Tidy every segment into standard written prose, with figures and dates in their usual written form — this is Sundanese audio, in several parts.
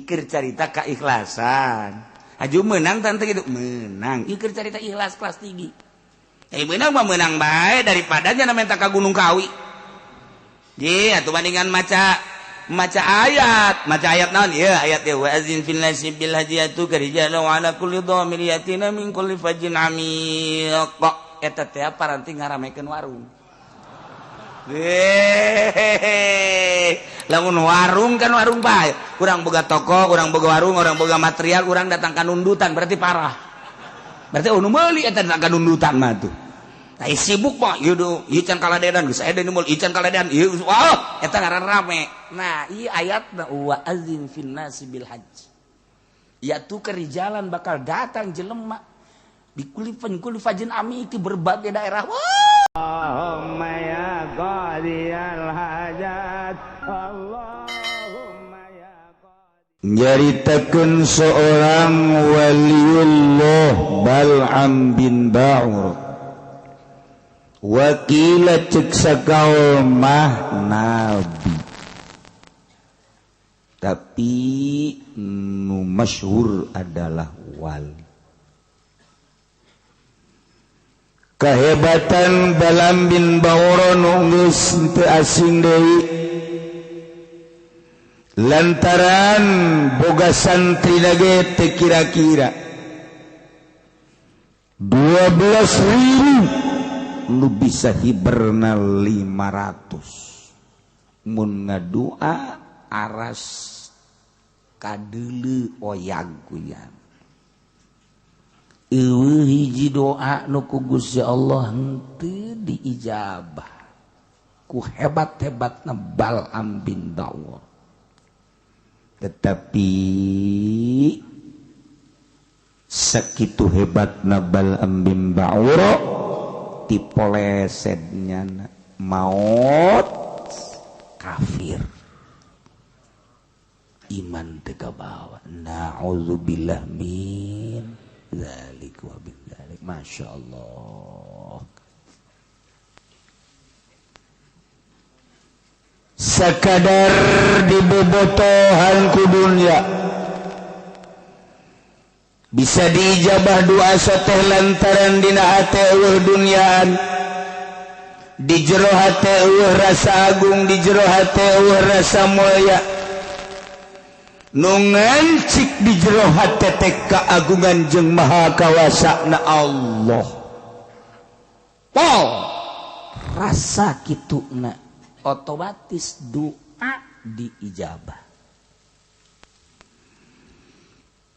ikir carita keikhlasan aju menang tante gitu menang ikir carita ikhlas kelas tinggi menang mah menang baik daripada nya minta ka Gunung Kawi ye atuh bandingan maca ayat naon ya ayat ya wa azin fil nasi bil hajiyatu karijala wa ala kulli dhamir yatina min kulli fajin amiq eta teh paranti ngaramekeun warung lamun warung kan warung bae urang boga toko urang boga warung urang boga material urang datang ka nundutan berarti parah berarti nu meuli eta datang ka nundutan mah tuh nah sibuk mah ieu can kaladedan geus aya deui mul ieu can kaladedan ieu eta ngaran rame nah ieu ayatna wa azin fin nasi bil hajj ya tu kerijalan bakal datang jelema di kulli fajin ami di berbagai daerah Allahumma ya qadiyal hajat Allahumma ya qadiyal nyaritakeun seorang waliullah Bal'am bin Ba'ur wakila cek sakaul mah nabi tapi nu masyhur adalah wali kahebatan Bal'am bin Ba'ur nu geus teu asing deui lantaran boga santri ge teu kira-kira 12.000 lu bisa hiberna 500 mun ngadua aras kadeuleu oyag-oyag eueuh hiji doa nu ku Gusti Allah henteu diijabah ku hebat-hebatna Bal'am bin Ba'ur tetapi sakitu hebatna Bal'am bin Ba'ur tipolesednya maut kafir iman teu kabawa na'udzubillah min dzalik wa bidzalik masyaallah sakadar dibobotohan ku dunya bisa diijabah doa sateh lantaran dina hate eueuh dunyaan di jero hate eueuh rasa agung di jero hate eueuh rasa mulya nu ngancik di jero hate teh kaagungan jeung maha kawasana Allah rasa kituna otomatis doa diijabah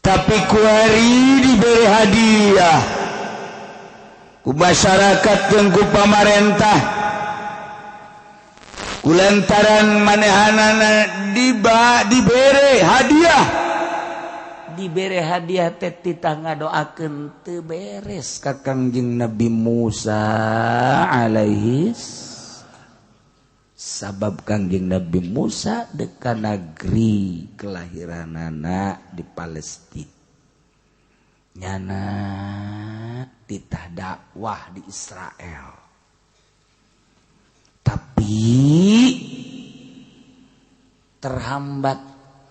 tapi kuari diberi hadiah ku masyarakat jeung ku pamarentah kulantaran manehanana diberi hadiah teh titah ngadoakeun teu beres ka Kangjeng Nabi Musa alaihis sabab Kangjeng Nabi Musa deka negeri kelahiranana di Palestina nyana titah dakwah di Israel tapi terhambat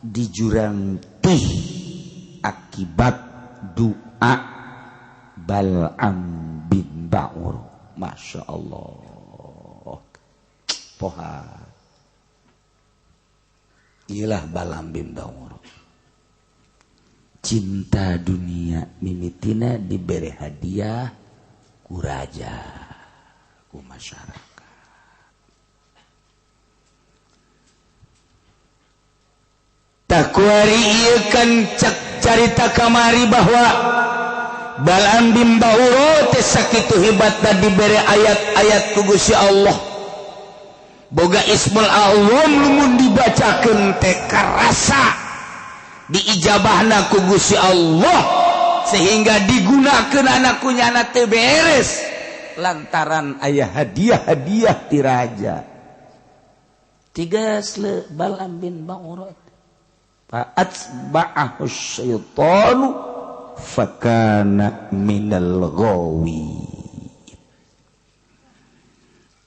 di jurang tih akibat doa Bal'am bin Ba'ur Masya Allah poha ilah Bal'am bin Ba'ur cinta dunia mimitina diberi hadiah ku raja ku masyarakat tak kuari ieu kan cek carita kamari bahwa Bal'am bin Ba'ur teh sakitu hebatna diberi ayat-ayat ku Gusti Allah boga ismul a'zam lumun dibacakeun teh karasa diijabahna ku Gusti Allah sehingga digunakeun anak kunyana teu beres lantaran aya hadiah-hadiah ti raja tigas le Bal'am bin Ba'ur fa'atba'ahu syaitanu fakana minal ghawi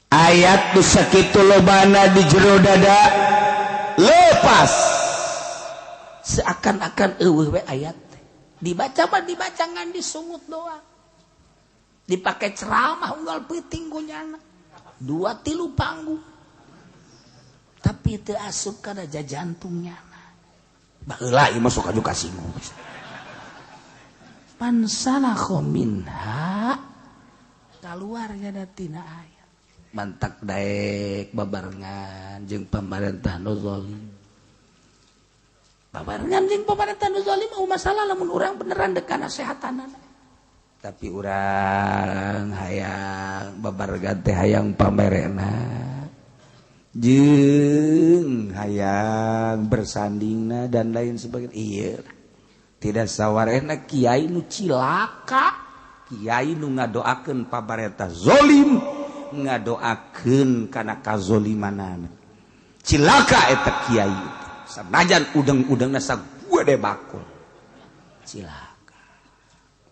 ayat nu sakitu lobana di jero dada lepas seakan-akan eueuh we ayat dibaca mah dibaca ngan disungut doang dipakai ceramah unggal peuting gunyana 2-3 panggung tapi teu asup kana jantungnya baheula ieu mah sok aju kasinggung pansalakho minha kaluar nya tina ayat mantak daek babarengan jeung pamarentah nu zalim babarengan jeung pamarentah nu zalim mah masalah lamun urang beneran dek kana sehatanana tapi urang hayang babarengan teh hayang pamerena jeung hayang bersandingna dan lain sebagainya ieu tidak sawarehna kiai nu cilaka kiai nu ngadoakeun pamarentah zalim ngadoakeun kana kazolimanana cilaka eta kiai sanajan udang-udangna sagede bakul cilaka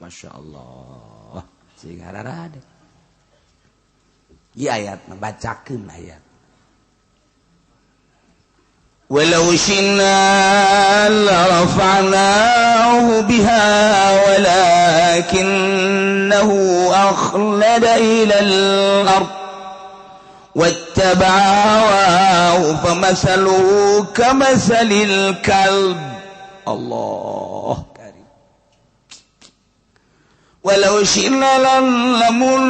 masyaallah sing hararade ieu ayatna bacakeun ayat walau syi'na larafa'nahu biha walakinnahu akhlada ilal ard wattaba'a hawahu famathaluhu kamathalil kalb Allah karim walau syi'na lamun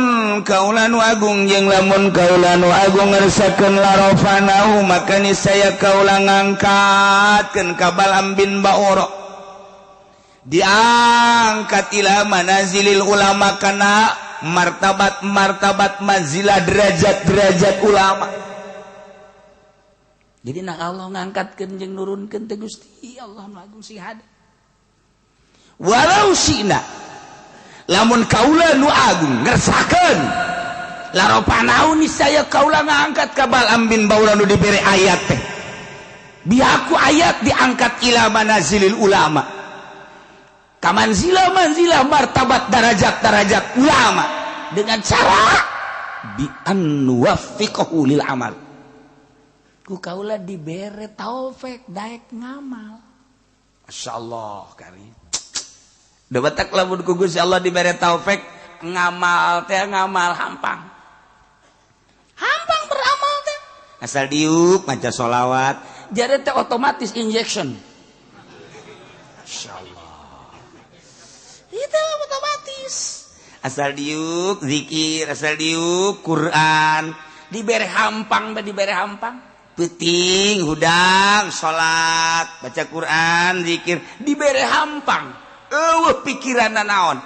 kaulan agung jeung lamun kaulan agung ngarsakeun larafa'nahu maka niscaya kaula ngangkatkeun ka Balaam bin Ba'ura diangkat ila manazilil ulama kana martabat manzilah derajat ulama jadi nak Allah ngangkatkeun jeung nurunkeun teh Gusti Allah nu agung sihada walau syi'na lamun kaula nu agung ngersakeun larafa'nahu niscaya kaula ngangkat ka Balaam bin Ba'ura nu dibere ayat teh bihaku ayat diangkat ila manazilil ulama kamanzilah martabat darajat ulama dengan cara bi an nuwaffiqahu lil amal ku kaula dibere taufik daek ngamal masyaallah karim da batak lamun ku Gusti Allah dibere taufik ngamal teh ngamal hampang beramal teh asal diuk maca sholawat jadi teh otomatis injection masyaallah itu otomatis asal diuk zikir asal diuk Quran dibere hampang peuting hudang salat baca Quran zikir dibere hampang eueuh pikiranna naon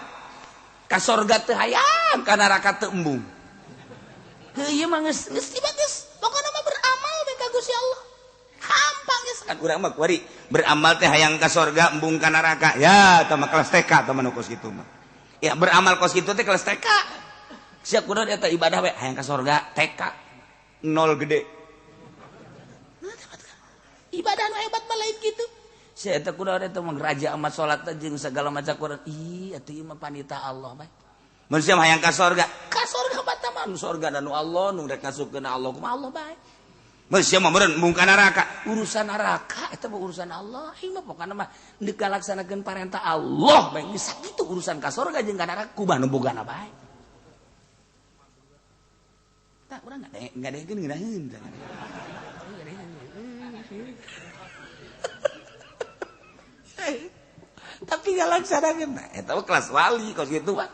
ka sorga teu hayang ka neraka teu embung ieu mah geus dibagus pokona mah beramal we ka Gusti Allah hampang geus kan urang mah kuari beramal teh hayang ka sorga embung ka neraka ya tah mah kelas TK tah mah nu kos kitu mah ya beramal kos kitu teh kelas TK siap kudu eta ibadah we hayang ka sorga TK nol gede ibadah nu hebat mah lain kitu sia eta kudu eta mah raja amat salat jeung segala macam Quran ih atuh ieu mah panita Allah bae mun sia hayang ka sorga bae mah nu sorga nu Allah nu rek ngasupkeun Allah kumaha Allah bae mun sia mah meureun embung ka neraka urusan neraka eta mah urusan Allah ieu mah pokona mah deuk kalaksanakeun parentah Allah bae geus sakitu urusan ka sorga jeung ka neraka kumaha nu bogana bae tah urang ngadegeun ngeunaheun tapi ngalaksanakeun eta mah kelas wali kos kitu Pak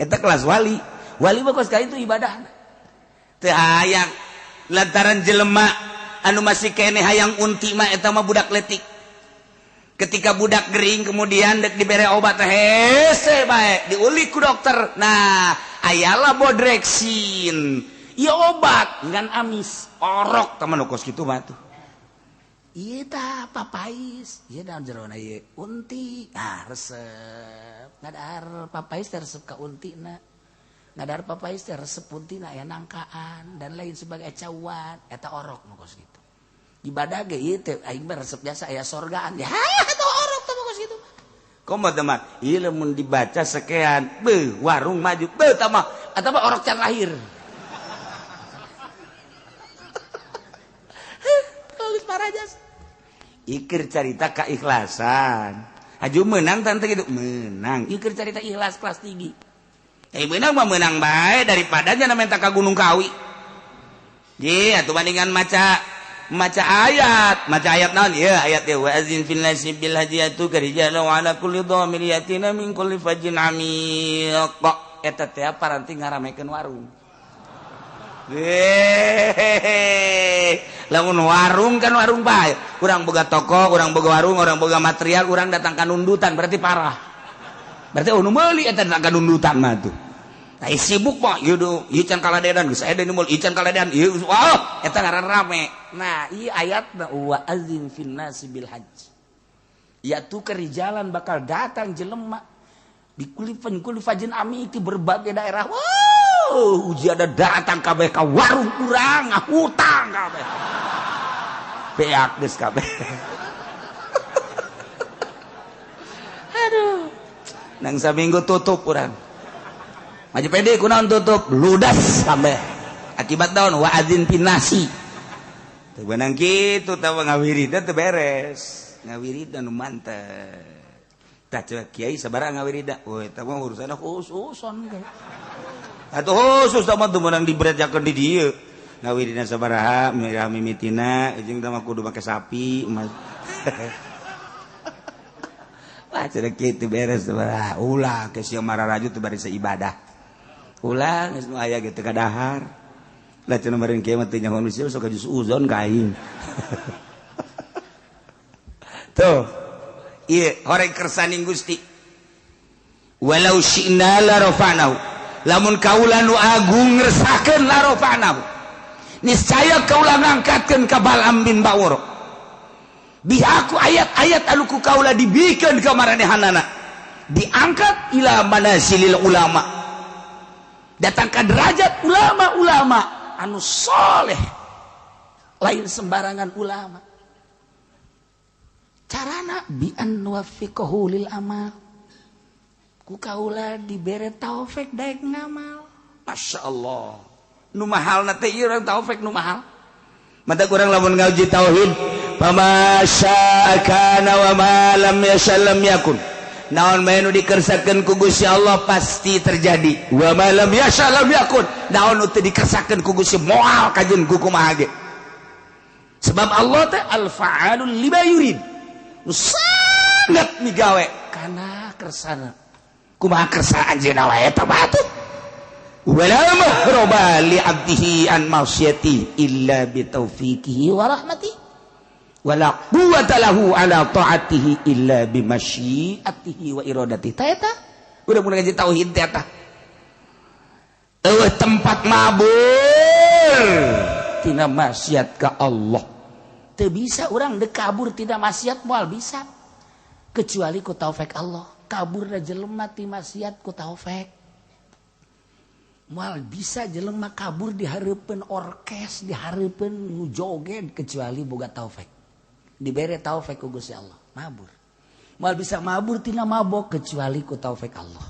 eta kelas wali mah kos ka itu ibadah teu hayang lantaran jelema anu masih kene hayang unti mah eta mah budak leutik ketika budak gering kemudian dek dibere obat hese bae diulik ku dokter nah ayalah bodrexin ieu obat ngan amis orok teman kos kitu mah tuh ieu tah papais ieu daun jerona ieu unti resep ngadahar papais teh resep ka untina ngadahar papais teh resep untina aya nangkaan dan lain sebagai cauan eta orok nu kos kitu ibadah ge ieu teh aing mah resep biasa aya sorgaan ya eta orok teh kos kitu komo teh mah ieu lamun dibaca sakean beuh warung maju beuh tah mah eta mah orok can lahir parajas Ikir carita keikhlasan. Aju menang tante gitu menang. Ikir carita ikhlas kelas tinggi. Menang mah menang bae daripada jangan minta ke Gunung Kawi. Ye, atuh bandingan maca ayat naon ya ayat ya wa azin fil nasi bil hadiyatu karijala wa ala kulli dhamir yatina min kulli fajin amiq. Eta teh paranti ngaramekeun warung. Lamun warung kan warung bae. Urang boga toko, urang boga warung, urang boga material, urang datang ka nundutan berarti parah. Berarti nu meuli eta datang ka nundutan mah tuh. Nah, sibuk mah ieu can kaladean geus aya deui mul ieu can kaladean ieu wah eta ngaran rame. Nah, ieu ayatna wa azin fin nasi bil hajj. Ya tu kerijalan bakal datang jelema di kulli fajin ami di berbagai daerah. Wow, uji ada datang kabeh ka warung urang ngahutang kabeh. Beak geus kabeh. Aduh. Nang saminggu tutup urang. Maju pede kunaon tutup ludas kabeh. Akibat daun wa adzin pinasi. Teu beunang kitu tah ngawirida teu beres. Ngawirida nu mantep. Tah ceuk kiai sabaraha ngawirida? Oh eta mah urusanna khususon ge. Atuh khusus tah mah teu meunang diberajakeun di dieu. Ngawirida sabaraha mimitina jeung tah mah kudu make sapi. Wah ceuk kitu beres sabaraha. Ulah ke sia mararaju teu bari ibadah. Ulang geus nu aya ge teu kadahar. Da cenah meureun kieu mah teu nyaho misi sok ka jus uzon ka aing. Tuh. Ieu horeng kersaning Gusti. Walau syi'na la rafa'nahu. Lamun kaula nu agung ngresahkeun la rafa'nahu. Niscaya kaula ngangkatkeun ka Bal'am bin Ba'ur. Bihaku ayat-ayat anu ku kaula dibikeun ka maranehanana. Diangkat ila manasilil ulama. Datang ke derajat ulama-ulama anu soleh lain sembarangan ulama carana bi an wafiqahu lil amal ku kaula dibere taufik daek ngamal Masya Allah nu mahal na teh ieu taufik nu mahal mata kurang lamun ngaji tauhid fama sya'akana wa ma lam yashallam yakun naon bae nu dikersakeun ku Gusti Allah pasti terjadi wa ma lam yasha lam yakun naon nu teu dikersakeun ku Gusti moal kajeun ku kumaha ge sebab Allah teh al fa'alul lima yurid nu sangat migawe kana kersana kumaha kersa anjeunna wae eta batuh wala mahroba li abdihi an ma'siyati illa bi taufiqihi wa rahmatihi wala quwwata lahu ala ta'atihi illa bi masyiatihi wa iradatihi ta eta udah mulai ngaji tauhid teh eta tempat mabur tina maksiat ka Allah teu bisa urang deuk kabur tina maksiat moal bisa kecuali ku taufik Allah kaburna jelema ti maksiat ku taufik moal bisa jelema kabur di hareupeun orkes di hareupeun nu joget kecuali boga taufik dibere taufik ku Gusti Allah mabur moal bisa mabur tina mabok kecuali ku taufik Allah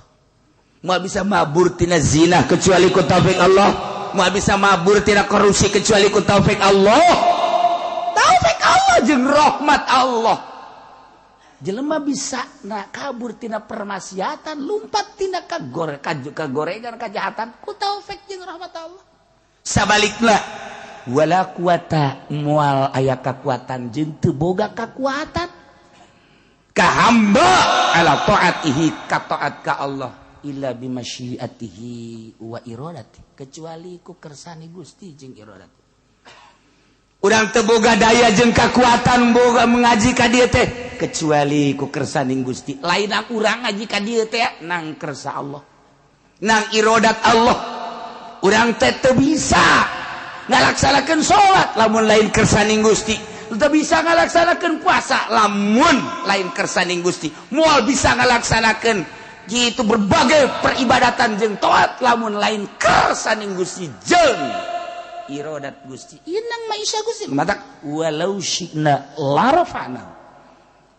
moal bisa mabur tina zina kecuali ku taufik Allah moal bisa mabur tina korupsi kecuali ku taufik Allah jeung rahmat Allah jelema bisa na kabur tina permaksiatan lumpat tina kagorengan kajahatan ku taufik jeung rahmat Allah sabalikna wala kuwata moal aya kakuatan jeung teu boga kakuatan ka hamba ala taatihi ka taat ka Allah illa bi masyiatihi wa iradati kecuali ku kersani Gusti jeung iradati urang teu boga daya jeung kakuatan boga mengaji ka dieu teh kecuali ku kersani Gusti lain urang ngaji ka dieu teh nang kersa Allah nang iradat Allah urang teh teu bisa ngalaksanakeun salat lamun lain kersaning Gusti teu bisa ngalaksanakeun puasa lamun lain kersaning Gusti moal bisa ngalaksanakeun gitu berbagai peribadatan jeung taat lamun lain kersaning Gusti jeung iradat Gusti inang maisha Gusti mata walau syi'na la rafa'na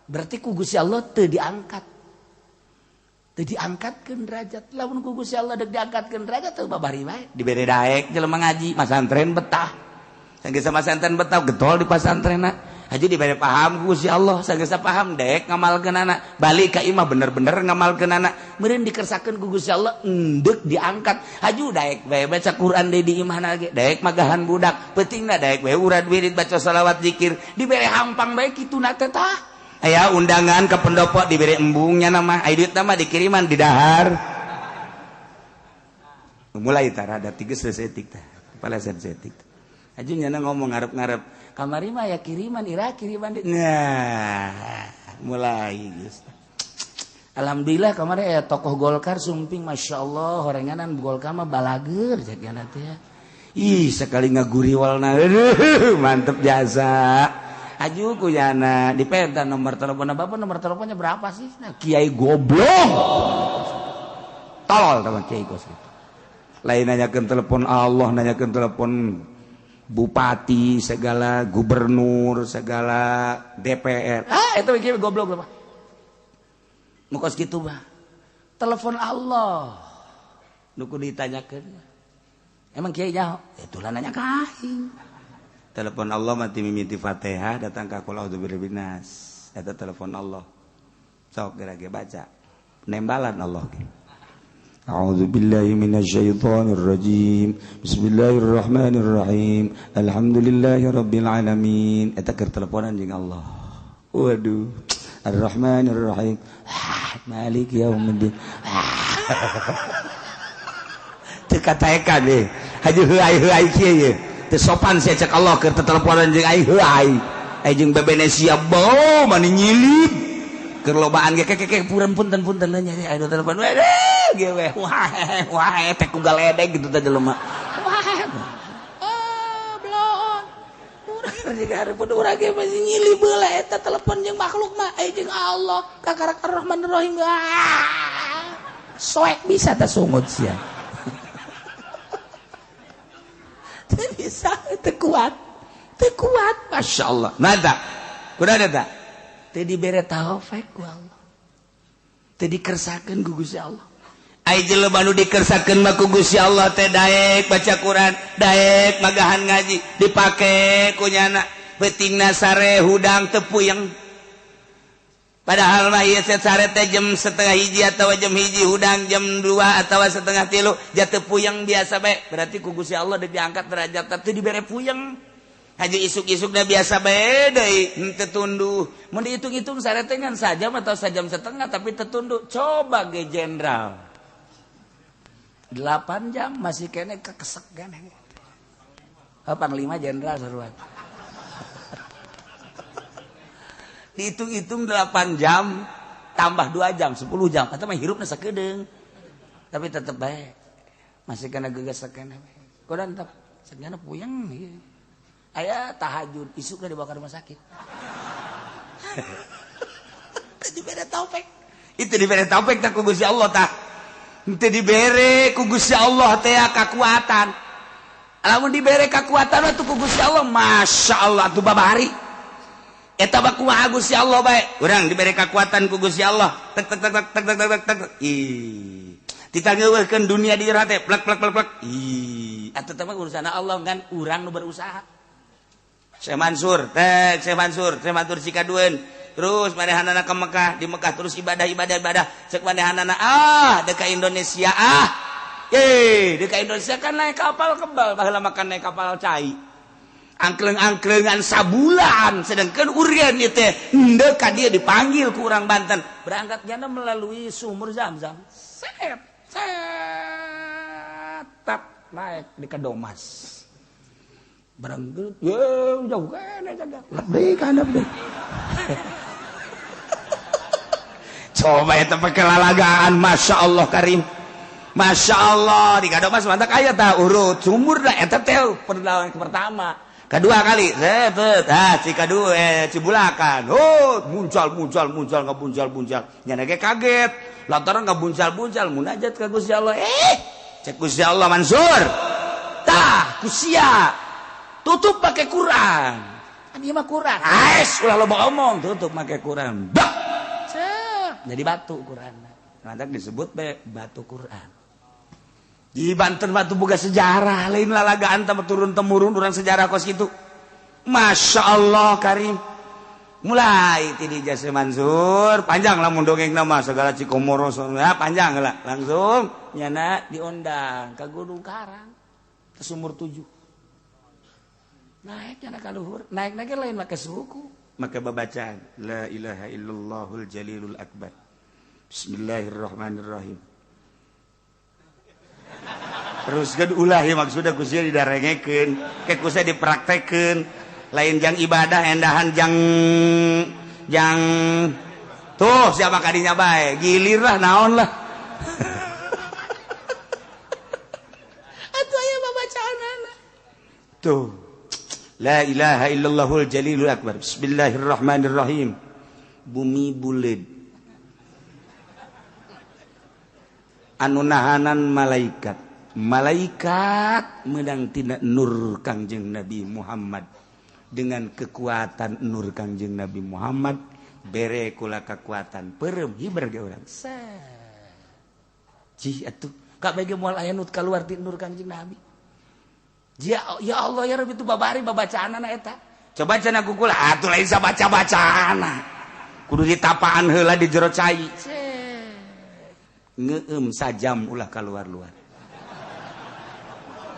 berarti ku Gusti Allah teu diangkat teu diangkatkeun derajat lamun ku Gusti Allah deuk diangkatkeun derajat teu babari bae dibere daek jelema ngaji masantren betah sanggeus masantren betah getol di pasantrenna Haji dibere paham Gusti Allah sagesa paham dek ngamalkeun anak balik ka imah bener-bener ngamalkeun anak meureun dikersakeun ku Gusti Allah endek diangkat haju daek bae baca Quran deui di imahna ge daek magahan budak pentingna daek bae urad wirid baca selawat zikir dibere hampang bae kituna teh tah aya undangan ke pendopo dibere embungnya nama aya duit nama dikiriman di dahar mulai tara ada 3 setik tah kepala setik haju nyana ngomong ngarep-ngarep kamari mah ya kiriman ira kiriman nah mulai geus alhamdulillah kemarin ya tokoh Golkar sumping Masya Allah horenganan Golkar mah balager jadiana teh ih sekali ngaguriwalna mantep jasa aju kuyana dipenta nomor teleponnya bapak nomor teleponnya berapa sih nah, Kiai goblok tolol teman Kiai kos lain nanyakeun telepon Allah nanyakeun telepon bupati segala gubernur segala DPR itu begini goblok apa mukos gitu mah telepon Allah nuku ditanyakeun emang kiai nyaho itulah nanya ka aing telepon Allah mati mimiti Fatihah datang ka qul a'udzu birabbinas eta telepon Allah sok geura baca nembalan Allah ge A'udzu billahi minasyaitonir rajim. Bismillahirrahmanirrahim. Alhamdulillahirabbil alamin. Eta keur teleponan jeung Allah. Waduh. Ar-Rahmanir Rahim. Malik yaumiddin. Teu kataekan deh. Haji heuai-heuai kieu ye. Teu sopan sia cek Allah keur teleponan jeung ai heuai. Ai jeung bebenesia bau mani nyilip. Keur lobaan ge keke punten nya aya telepon. Ge we. Wah teh ku galedeg gitu teh jelema. Wah. Bloon. Urang jeung hareupeun urang ge masih nyilip heula eta telepon jeung makhluk mah ai jeung Allah kakarak Ar-Rahmanir Rahim. Soek bisa teh sungut sia. Teu bisa teu kuat. Masya Allah. Nada. Kuda ada teu dibere taufik ku Allah. Teu dikersakeun ku Gusti Allah. Ai jelema nu dikersakeun mah ku Gusti Allah teh daek baca Quran, daek magahan ngaji, dipake ku nyana beutingna sare hudang teu puyeng. Padahal mah ieu sare teh jam 12:30 atawa jam 1 hudang jam 2 atawa 2:30 ja teu puyeng biasa bae. Berarti ku Gusti Allah diangkat derajat teu dibere puyeng. Haji isuk-isuknya biasa bae deui teu tunduh. Mun dihitung-hitung sare teh ngan sajam atau sajam setengah tapi teu tunduh. Coba ge jenderal. 8 jam masih kene kekesek gane. 85 jenderal saruan. Dihitung-hitung 8 jam tambah 2 jam 10 jam eta mah hirupna sakedeung. Tapi tetep bae. Masih kena gegesek kene. Kodan tep segana puyeng ieu. Aya tahajud isukna dibawa ka rumah sakit. Teu dibere taufik. Itu dibere taufik tah ku Gusti Allah tah. Teu dibere ku Gusti Allah teh kakuatan. Lamun dibere kakuatan atuh ku Gusti Allah, Masya Allah atuh babari. Eta mah kumaha Gusti Allah bae. Urang dibere kakuatan ku Gusti Allah. Tek tek tek tek tek tek tek tek. Ih. Ditangeuweurkeun dunia di urang teh plek plek plek plek. Ih. Atuh teh mah urusan Allah kan urang nu berusaha. Syekh Mansur Cikadueun terus manehanana ke Mekah di Mekah terus ibadah cek manehanana deuk ka Indonesia deuk ka Indonesia kan naik kapal kebal baheula makan naik kapal cai angkleng-angklengan sabulan sedangkan urang ieu teh henteu ka dieu dipanggil ku urang Banten berangkat jana melalui sumur Zam-Zam tap naik di Kadomas barangkali jauh kan lebih kan lebih coba itu pakai lalagaan Masya Allah Karim Masya Allah di Kadomas mantak aya tah urut sumur dah eta teh perlawanan pertama kedua kali Cibulakan muncul nyana ge kaget lantaran ngabuncal munajat ka Gusti Allah cek Gusti Allah Mansur tah kusia tutup pakai Quran. Ini mah Quran. Ulah loba omong, tutup pakai Quran. Bak. Jadi batu Quran. Nanti disebut batu Quran. Di Banten batu boga sejarah, lain lalagaan tambah turun temurun orang sejarah kos gitu. Masya Allah Karim. mulai ti di Jasa Mansur panjang lah mun dongeng nama segala Cikomoro ya panjang lah langsung nyana diundang ke Gunung Karang ke Sumur 7 naik nyana ka luhur naik lain make suku make babacaan la ilaha illallahul jalilul akbar bismillahirrahmanirrahim terus kan ulah ya maksudnya kusnya didarengekeun ke kusnya dipraktekeun lain jang ibadah endahan jang tuh siapa kadinya bae gilir lah naon lah atuh aya babacaanana tuh la ilaha illallahul jalilul akbar bismillahirrahmanirrahim bumi buleud anu nahanan malaikat medang tina nur Kangjeng Nabi Muhammad dengan kekuatan nur Kangjeng Nabi Muhammad bere kula kekuatan perem hiber ge urang cih atuh ka bege moal aya nu kaluar ti nur Kangjeng Nabi ya Allah ya Rabbi itu babari babacaanana eta coba cenah kukula atuh lain sabaca-bacaana kudu ditapaan heula di jero cai ngeueum sajam ulah kaluar-luar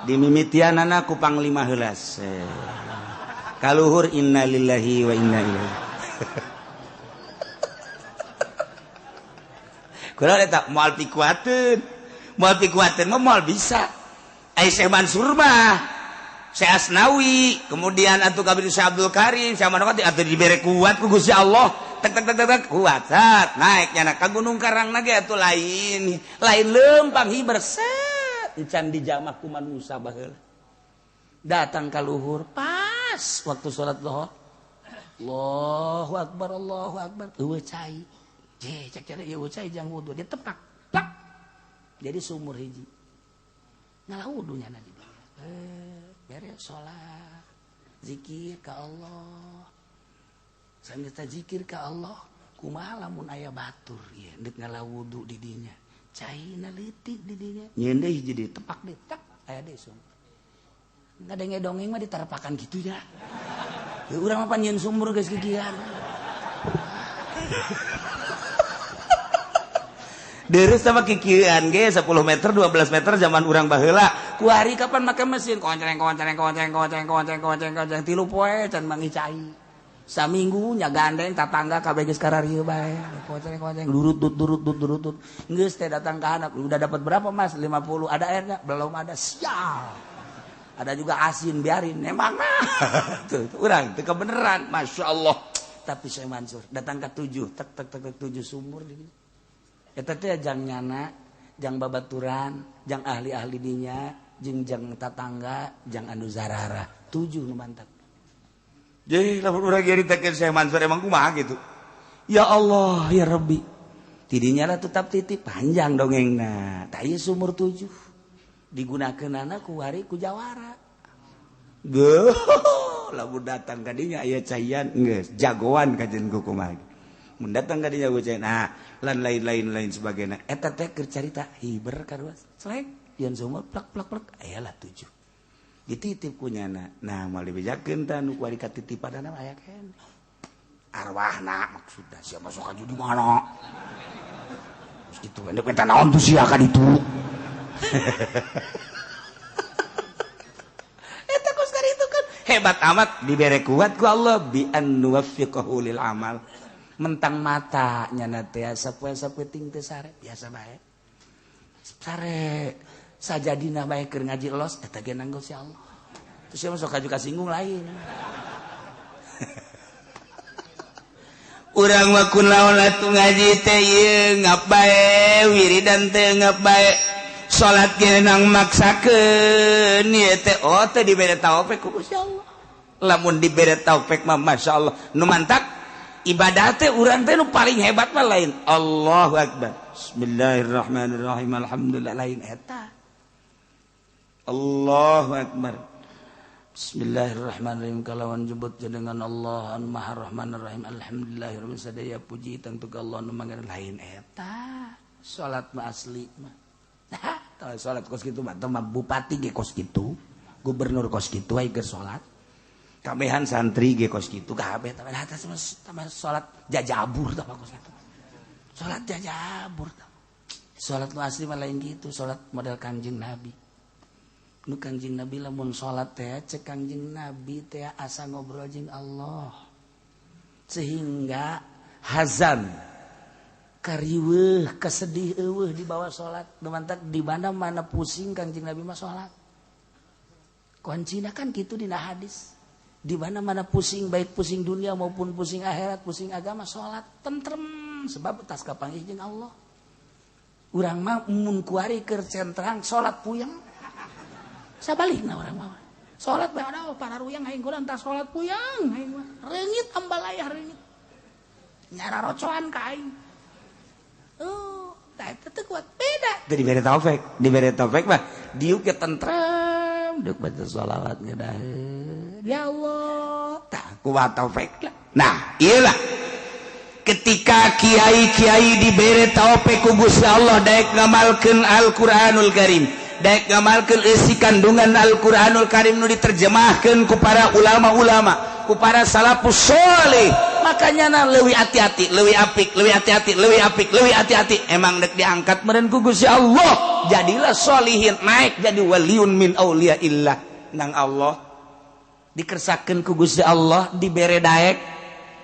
dimimitianana ku panglima heula kaluhur innalillahi wa inna ilaihi kunaon eta moal pikuateun mah moal bisa ai Syekh Mansur mah Syekh Asnawi kemudian atuh kabeh Syekh Abdul Karim Syekh Manokati atuh dibere kuat ku Gusti Allah tek kuat sat naik nyana ka Gunung Karang na ge atuh lain lempang hiber encan dijamah ku manusia baheula datang ka luhur pas waktu salat zuhur Allahu akbar eueuh cai cek cara ieu cai jang wudu dia tepak plak jadi sumur hiji ngalah wudunya na di beres salat zikir ka Allah sambil zikir ka Allah kumaha lamun aya batur ieu deuk ngalah wudu di dinya caina leutik di dinya nyeun deui jadi tepak deui tak aya deui sumur ngadenge dongeng mah ditarepakan kitu nya urang mah pan nyeun sumur geus kikian Deres sama kikian ge 10 meter 12 meter zaman urang baheula ku hari kapan make mesin konceng tilu poe can mangi cai saminggu nya gandeng tatangga kabeh geus kararieu bae konceng durut geus teh datang ka anak udah dapat berapa Mas 50 ada airnya belum ada sial ada juga asin biarin emang tuh urang teu kebeneran masyaallah tapi Syekh Mansur datang ke 7 tek 7 sumur di eta teh jang nyana jang babaturan jang ahli-ahli dinya jeung tatangga jang anu zarara 7 nu mantap jadi lamun urang nyaritakeun Syekh Mansur emang kumaha gitu ya Allah ya Rabbi tidinya lah tetap titip panjang dongengna tah ieu sumur 7 digunakeunana ku wari ku jawara lamun datang ka dinya aya caian geus jagoan kajen ku kumaha mun datang ka dinya cai nah lan lain sebagainya eta teh keur carita hiber kadua selek yen sumur plak aya lah 7 dititip ku nyana nah moal dibejakeun tah nu kuari katitipanana aya kene arwahna maksudna sia masuk aju di mana terus kitu endek eta naon tuh sia ka ditu eta kos kari itu kan hebat amat dibere kuat ku Allah bi an nuwaffiqahu lil amal mentang mata nyana teh sapoe-sapoe teu sare biasa bae sare sajadina bae keur ngaji los eta ge nanggo si Allah terus sia masuk kaju kasinggung lain urang mah kunaon atuh ngaji teh ieu ngap bae wiridan teh ngap bae salat ge nang maksakeun ieu teh teh dibere taufik ku Gusti Allah lamun dibere taufik mah masyaallah nu mantap ibadah teh urang teh nu paling hebat mah lain Allahu akbar bismillahirrahmanirrahim alhamdulillah lain eta Allahu akbar bismillahirrahmanirrahim kalawan jebut dengan Allah anu maha rahmanir rahim alhamdulillahirabbil sadaya puji tangtu ka Allah anu mangga lain eta salat mah asli mah tah salat kos kitu mah bupati ge kos kitu gubernur kos kitu aya keur salat kabehan santri ge kos kitu kabeh tambah salat jajabur tah kos kitu. Salat jajabur tah. Salat nu asli mah lain gitu, salat model Kangjeng Nabi. Nu Kangjeng Nabi lamun salat teh cek Kangjeng Nabi teh asa ngobrol jeung Allah. Sehingga hazan kariweuh kasedih eueuh di bawah salat. Numantak di mana-mana pusing Kangjeng Nabi mah salat. Kuncina kan gitu dina hadis. Di mana-mana pusing, baik pusing dunia maupun pusing akhirat, pusing agama, sholat tentrem sebab tas kapanggih jeung Allah. Urang mah mun kuari keur centrang sholat puyeng. Sabalikna urang mah. Sholat bae ada para ruyang aing kurang tas sholat puyeng aing mah. Reungit ambalayah reungit. Nyara rocoan ka aing. Oh, tah eta teh kuat beda. Teu dibere taufik mah diuk ge tentrem, deuk baca shalawat ngeudaheun. Ya Allah, tak kuat taufik lah. Nah, iyalah ketika kiai-kiai diberi taufik ku Gusti Allah daek ngamalkeun Al-Qur'anul Karim, daek ngamalkeun isi kandungan Al-Qur'anul Karim nu diterjemahkeun ku para ulama-ulama, ku para salafus saleh, makanya na leuwih hati-hati, leuwih apik, leuwih hati-hati, leuwih apik, leuwih hati-hati. Emang dek diangkat meureun ku Gusti Allah, jadilah sholihin, naik jadi waliun min auliyaillah nang Allah. Dikersakeun ku Gusti Allah, dibere daek,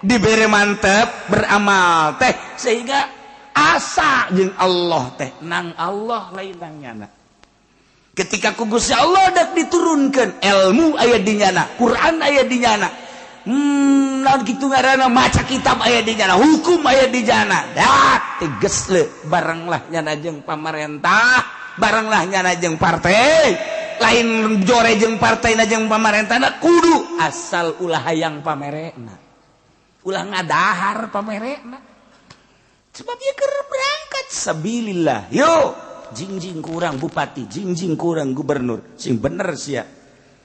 dibere mantep, beramal teh sehingga asa jeung Allah teh nang Allah lain nang nyana. Ketika ku Gusti Allah dak diturunkeun ilmu aya di nyana, Quran aya di nyana. Naon kitu ngaranna maca kitab aya di nyana, hukum aya di nyana. Da teges le bareng lah nyana jeung pamarentah, bareng lah nyana jeung partai. Lain jore jeung partaina jeung pamarentahna kudu asal ulah hayang pamerena, ulah ngadahar pamerena. Sebab ieu keur berangkat sabilillah. Yo jingjing kurang bupati, jingjing kurang gubernur, sing bener sia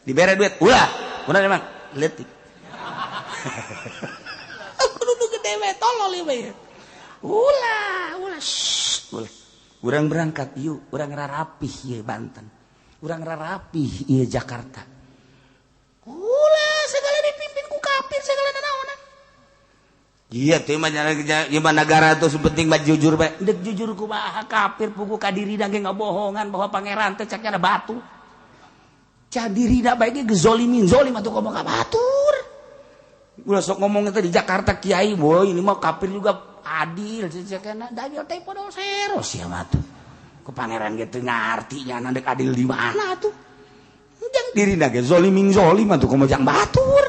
dibere duit ulah kunaon emang leutik. Kudu gede we tolol ieu we. Ulah urang berangkat yuk, urang rarapih ieu Banten. Urang rarapih ieu Jakarta. Ulah segala dipimpin ku kafir segala nanaonan. Iya teh mah negara tuh penting mah jujur bae. Dek jujur ku mah kafir pugu ka dirina ge ngabohongan bahwa pangeran teh cak nya batu. Cak dirina bae ge gezolimin, zolim atuh ngomong ka batur. Ulah sok ngomong teh di Jakarta kiai boy ini mah kafir juga adil cak nya da teh podol sero sia mah tuh. Ku pangeran gitu ngarti nya dek adil di mana tuh jang diri ge zolimin zolim atuh komo jang batur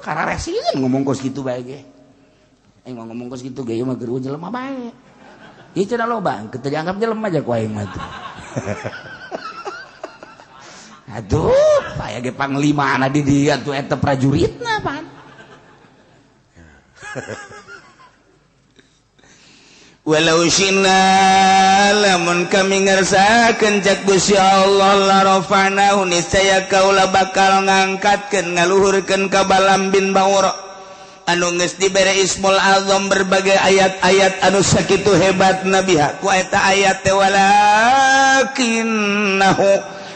kararesieun ngomong kos kitu bae ge aing ngomong kos kitu ge mah keur jelema bae ieu cenah loba teu dianggap jelema aja ku aing mah tuh aduh aya ge panglima di dieu tuh eta prajuritna pan walau syina lamun kami ngersakeun cak Gusti Allah la rafa'nahu niscaya kaula bakal ngangkatkeun ngaluhurkeun ka Balam bin Ba'ura anu geus dibere Ismul Azam berbagai ayat-ayat anu sakitu hebatna biha ku eta ayat teh walakinnahu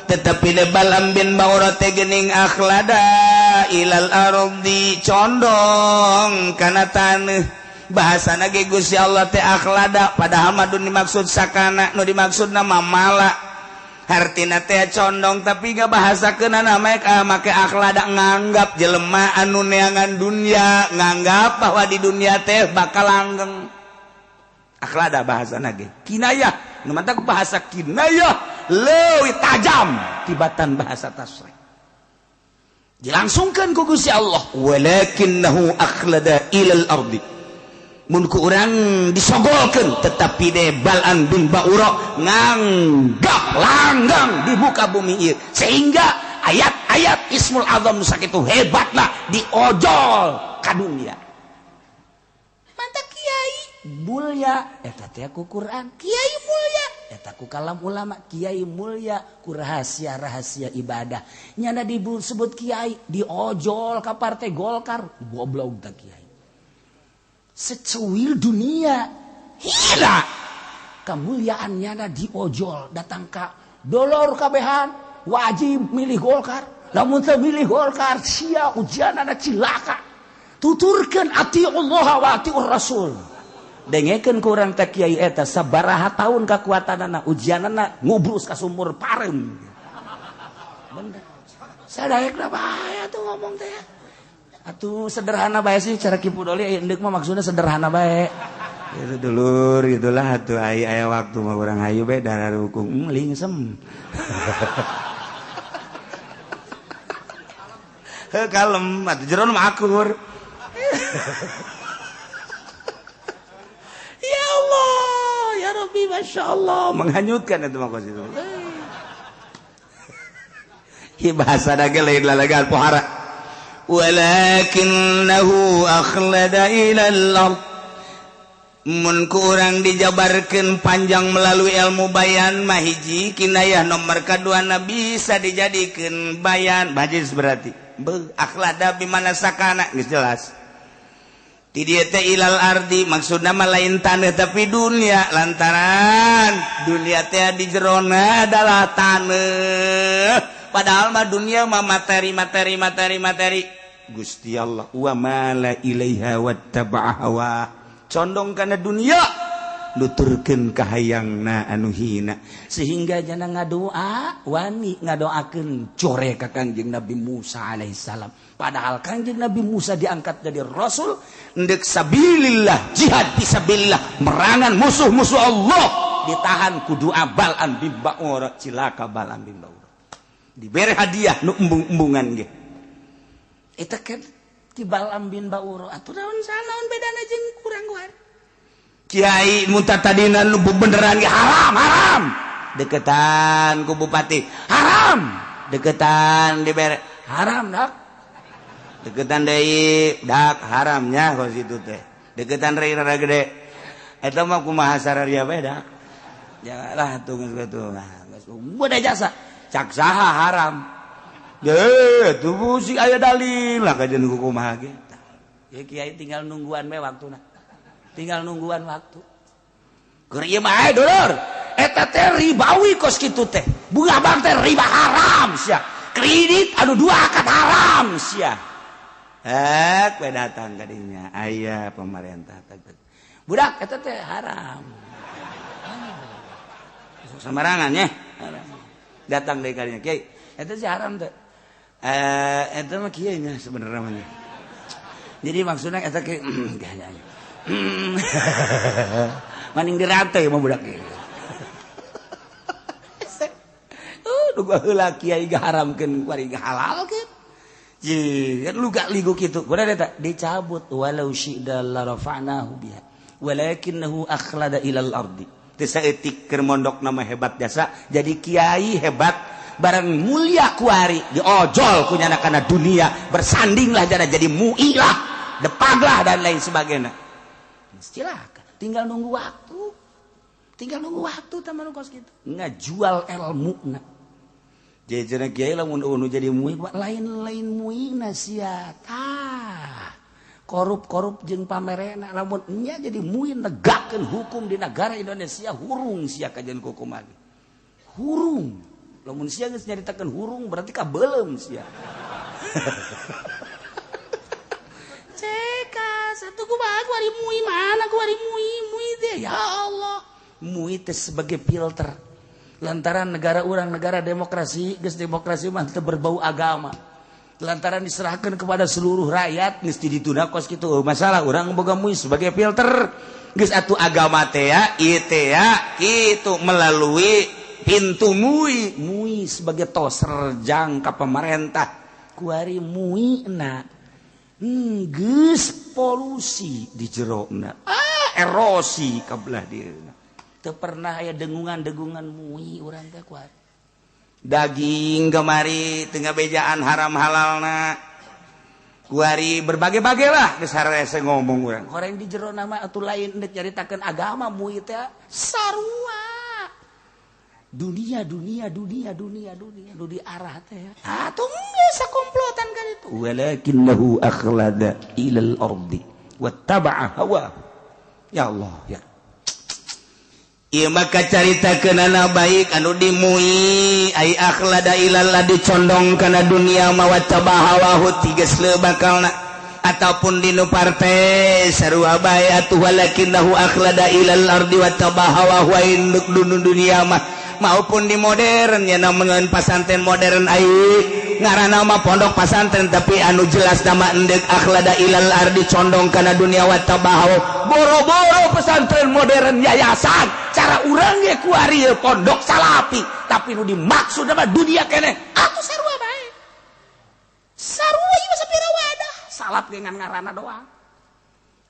tetapi de Balam bin Ba'ura teh geuning akhlada ilal ardi condong kana taneuh bahasana ge Gusti Allah teh akhlada padahal mah dimaksud sakana nu dimaksudna mamala hartina teh condong tapi ngabahasakeunna make akhlada nganggap jelema anu neangan dunya nganggap bahwa di dunia teh bakal langgeng akhlada bahasana ge kinayah nu mantap bahasa kinayah leuwih tajam tibatan bahasa tasrih dilangsungkeun ku Gusti Allah walakinnahu akhlada ilal ardi mun ku urang disogolkeun tetapi de Balam bin Ba'ura nganggap langgang di muka bumi ieu sehingga ayat-ayat Ismul Azam sakitu hebatna diojol ka dunia. Mantap kiai mulia eta teh ku Quran, kiai mulia eta ku kalam ulama, kiai mulia ku rahasia-rahasia ibadah. Nyana disebut kiai diojol ka partai Golkar, goblok tah kiai. Secuil dunia hila kemuliaannya na diojol datang ka dolor kabehan wajib milih Golkar Lamun teu milih Golkar sia ujianana cilaka. Tuturkeun atiullah wa atiur rasul. Dengekeun ku urang teh kiai eta sabaraha taun kakuatanana ujianana ngubrus ka sumur pareum. Bener. Sadaekna bae atuh ngomong teh. Atuh sederhana bae sih cara Kipu Doli endek mah maksudna sederhana bae. Itu dulur itulah atuh aya waktu mah urang hayu bae darah hukum lingsem. Kalem atuh jeron mah akur. Ya Allah, ya Rabbi, Masya Allah, menghanyutkan itu mah itu. Bahasa lagi lain lalagan pohara. Walakinnahu akhlada ilal ard. Mun kurang dijabarkeun panjang melalui ilmu bayan mahiji kinayah nomor kedua bisa dijadikeun bayan bajis berarti. Akhlada bimana sakana geus jelas. Ti dieu teh ilal ardi maksudna mah lain taneuh tapi dunia lantaran dunia teh di jerona adalah taneuh padahal mah dunia mah materi Gusti Allah wa mala ilaiha wattaba'a hawa condong kana dunia nuturkeun ka hayangna anu hina sehingga jana ngadoa wani ngadoakeun core ka Kangjeng Nabi Musa alaihissalam padahal Kangjeng Nabi Musa diangkat jadi rasul ndek sabilillah jihad fisabilillah merangan musuh-musuh Allah ditahan ku doa Bal'am bin Ba'ur cilaka Bal'am bin Ba'ur dibere hadiah nu embung-embungan ge eta kan ti Bal'am bin Ba'ur atuh naon sanaon bedana jeung kurang guar Kiai muntah tadina nu beneran ge haram deketan ku bupati haram deketan dibere haram dak deketan deui dak haramnya kos itu teh deketan rada gede eta mah kumaha sararia bae dak janganlah atuh geus kitu geus beda jasa cak saha haram ye tuh si aya dalil lah kajeun kumaha ge ya kiai tinggal nungguan we waktuna tinggal nungguan waktu keur ieu mah dulur eta teh ribawi kos kitu teh bunga bang teh riba haram sia kredit anu dua akad haram sia we datang ka dinya aya pemerintah budak eta teh haram samarangan nya datang deui ka dinya kiai eta sih haram teh eta mah kieu nya sebenarnya mah jadi maksudna eta kieu maning dirate mah budak ieu. Duga heula kiai gaharamkeun kuari gahalalkeun. Ji, luga ligu kitu. Kumaha eta? Dicabut walau syi'da la rafa'nahu biha. Walakinnahu akhlada ilal ardi. Teu saeutik keur mondok nama hebat jasa jadi kiai hebat barang mulia kuari diojol kunyana kana dunia bersandinglah jadi mu'ilah depaglah dan lain sebagainya. Cilaka tinggal nunggu waktu taman kos gitu ngajual ilmu na jadi kiai lamun unu jadi muid lain muina sia tah korup jeung pamerena lamun nya jadi muid negakeun hukum di negara Indonesia hurung sia kajian hukum lagi hurung lamun sia geus nyaritakeun hurung berarti kabeulem sia satu kuari mui mana kuari mui teh ya Allah mui teh sebagai filter lantaran negara urang negara demokrasi geus demokrasi mah teu berbau agama lantaran diserahkan kepada seluruh rakyat geus ditunda kos kitu masalah urang boga mui sebagai filter geus atuh agama teh ya ieu teh ya kitu melalui pintu mui sebagai toser jang ka pemerintah kuari mui na geus polusi di jerona erosi kabelah dieuna teu pernah aya dengungan mui urang teh kuat daging kemari teu ngabejaan haram halalna kuari berbagai-bagai lah geus harese ngomong urang horeng di jerona mah atuh lain deuk nyaritakeun agama mui teh sarua dunia nu di arah teh atuh geus sakomplotan kan itu walakinnahu akhlada ilal ardi wattaba'a hawa ya Allah ya ieu maka caritakeunana baik anu dimui ai akhlada ilalla dicondong kana dunia mawatabahawahu tiges lebakalna ataupun dinu partai sarua bae atuh walakinnahu akhlada ilal ardi watabahawahu induk dunia mah maupun di modern ya namun pasantren modern ai ngaranna mah pondok pasantren tapi anu jelas nama endek akhlada ilal ardi condong kana dunia wa tabahu boro-boro pesantren modern yayasan cara urang ge ku ari pondok salapi tapi nu dimaksud mah dunia keneh atuh sarua bae sarua ieu sapira wadah salap ge ngan ngaranna doang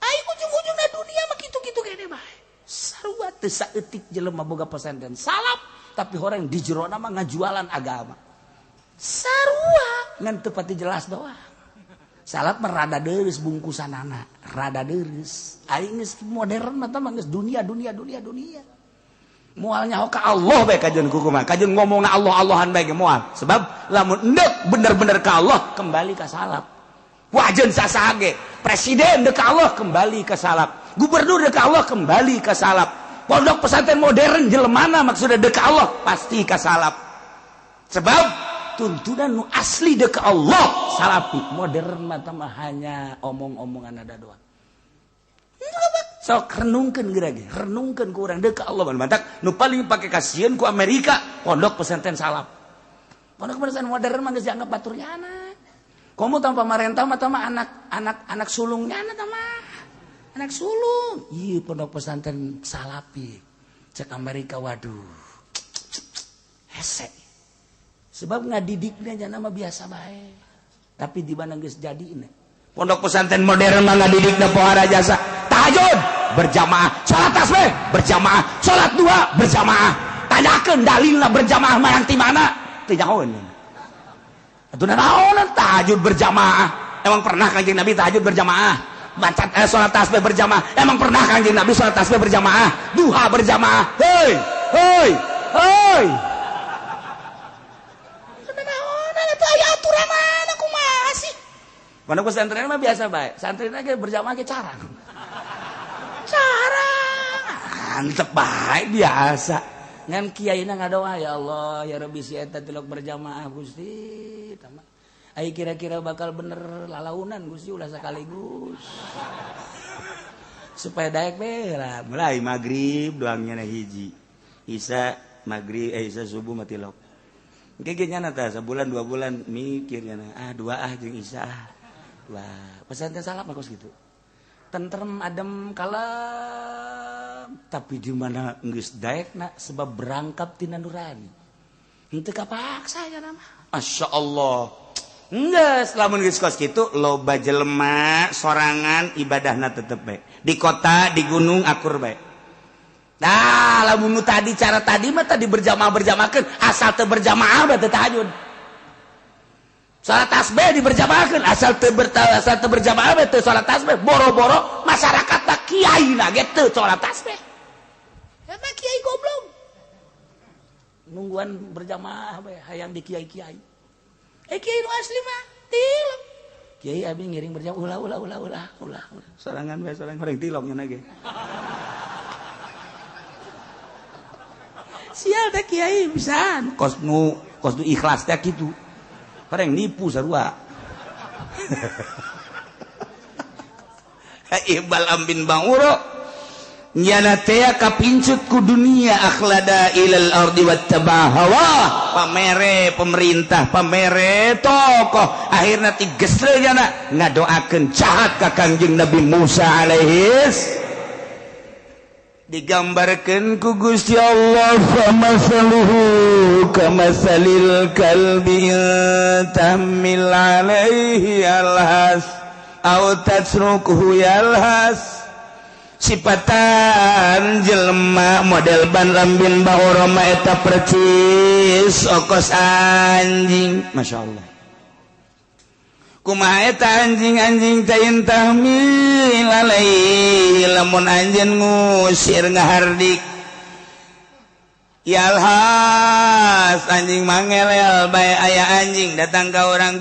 ai ujung-ujungna dunia mah kitu-kitu keneh bae sarua teu saeutik jelema boga pesantren salap tapi orang di jero nama ngajualan agama sarua ngan teu pati jelas doang salap mah rada deureus bungkusanana rada deureus aing geus modern mah tah geus dunia moal nyaho ka Allah bae kajeun kumaha kajeun ngomongna Allah-Allahan bae ge moal sebab lamun endek bener-bener ka Allah kembali ka salap wajeun sasaha ge presiden deuk ka Allah kembali ka salap gubernur deuk ka Allah kembali ka salap pondok pesantren modern jelemana maksudnya deuk ka Allah pasti ka salap sebab tuntunan nu asli deuk ka Allah salapi modern mah mah hanya omong-omongan ada doang sok renungkeun geura ge renungkeun ku urang deuk ka Allah mantak nu paling pake kasieun ku Amerika pondok pesantren salap pondok pesantren modern mah geus dianggap baturnya anak komo tanpa pamarentah mah anak sulungnya anak mah anak sulung iya pondok pesantren salapi cek Amerika waduh hese sebab ngadidiknya jangan nama biasa bae tapi di mana geus jadiina pondok pesantren modern mah ngadidikna pohara jasa tahajud berjamaah salat tasbih berjamaah salat duha berjamaah tanyakeun dalilna berjamaah mah ti mana teu nyahoeun atuh naon tahajud berjamaah emang pernah Kanjeng Nabi tahajud berjamaah baca salat tasbih berjamaah emang pernah Kanjeng Nabi salat tasbih berjamaah duha berjamaah hei naon eta aya aturanna kumaha sih pondok pesantren mah biasa bae santrin ge berjamaah ge carang antep bae biasa ngan kiaina ngadoa ya Allah ya Rabbi si eta tilok berjamaah Gusti tamah ai kira-kira bakal bener lalaunan Gusti ulah sakaligus supaya daek bela mulai magrib doangnya na hiji isya magrib isya subuh mah tilok engke ge nyana tah sabulan 2 bulan mikir nyana dua jeung isya wah pesantren salap mah kos kitu tentrem adem kalem tapi di mana geus daekna sebab berangkat tina nurani henteu kapaksa nya mah masyaallah Nges, lamun geus kos kitu loba jelema sorangan ibadahna tetep bae. Di kota, di gunung akur bae. Nah, lamun nu tadi cara tadi mah tadi berjamaah-berjamaahkeun, asal teu berjamaah bae teu tahajud. Salat tasbih diberjamaahkeun, asal teu berjamaah bae teu salat tasbih, boro-boro masyarakat kiaina ge teu salat tasbih. Emang kiai goblok. Nungguan berjamaah bae hayang di kiai-kiai. Kiai nu asli mah tilok. Kiai abi ngiring berjamaah ulah. Sorangan bae sorang horeng tiloknya na ge. Sial teh kiai pisan. Kos nu ikhlas teh kitu. Horeng nipu sarua. Iqbal ambin banguro nyana teh kapincut ku dunia akhlada ilal ardi wattabahawa pamere pemerintah pamere tokoh akhirna tigesle nyana ngadoakeun jahat ka Kangjeng Nabi Musa alaihis digambarkeun ku Gusti Allah famasaluhu kamasalil kalbi tahmil alaihi alhas au tatsrukuhu yalhas sifatan jelema model ban lambin bahoroma eta percis okos anjing masyaallah kumaha eta anjing tain tahmil alaihi lamun anjeun ngusir ngahardik yalhas anjing mangelel bae aya anjing datang ka urang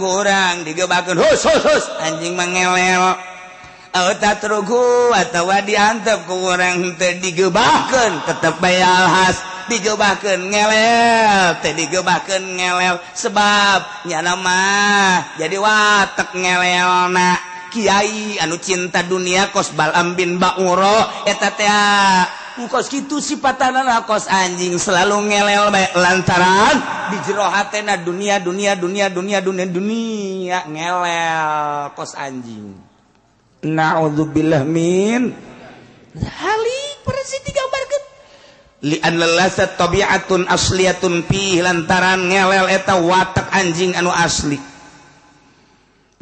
digebakeun hus anjing mangelel tatruku atawa diantep ku urang teu digebahkeun tetep bae alhas digebahkeun ngelel teu digebahkeun ngelel sebab nyana mah jadi watek ngelelna kiai anu cinta dunia kos Balam bin Ba'uro eta teh kos kitu sipatanana kos anjing selalu ngelel bae lantaran di jero hatena dunia ngelel kos anjing. Na'udzubillah min halik persi digambarkeun li an lasat tabi'atun asliyatun fi lantaran ngelel eta watak anjing anu asli.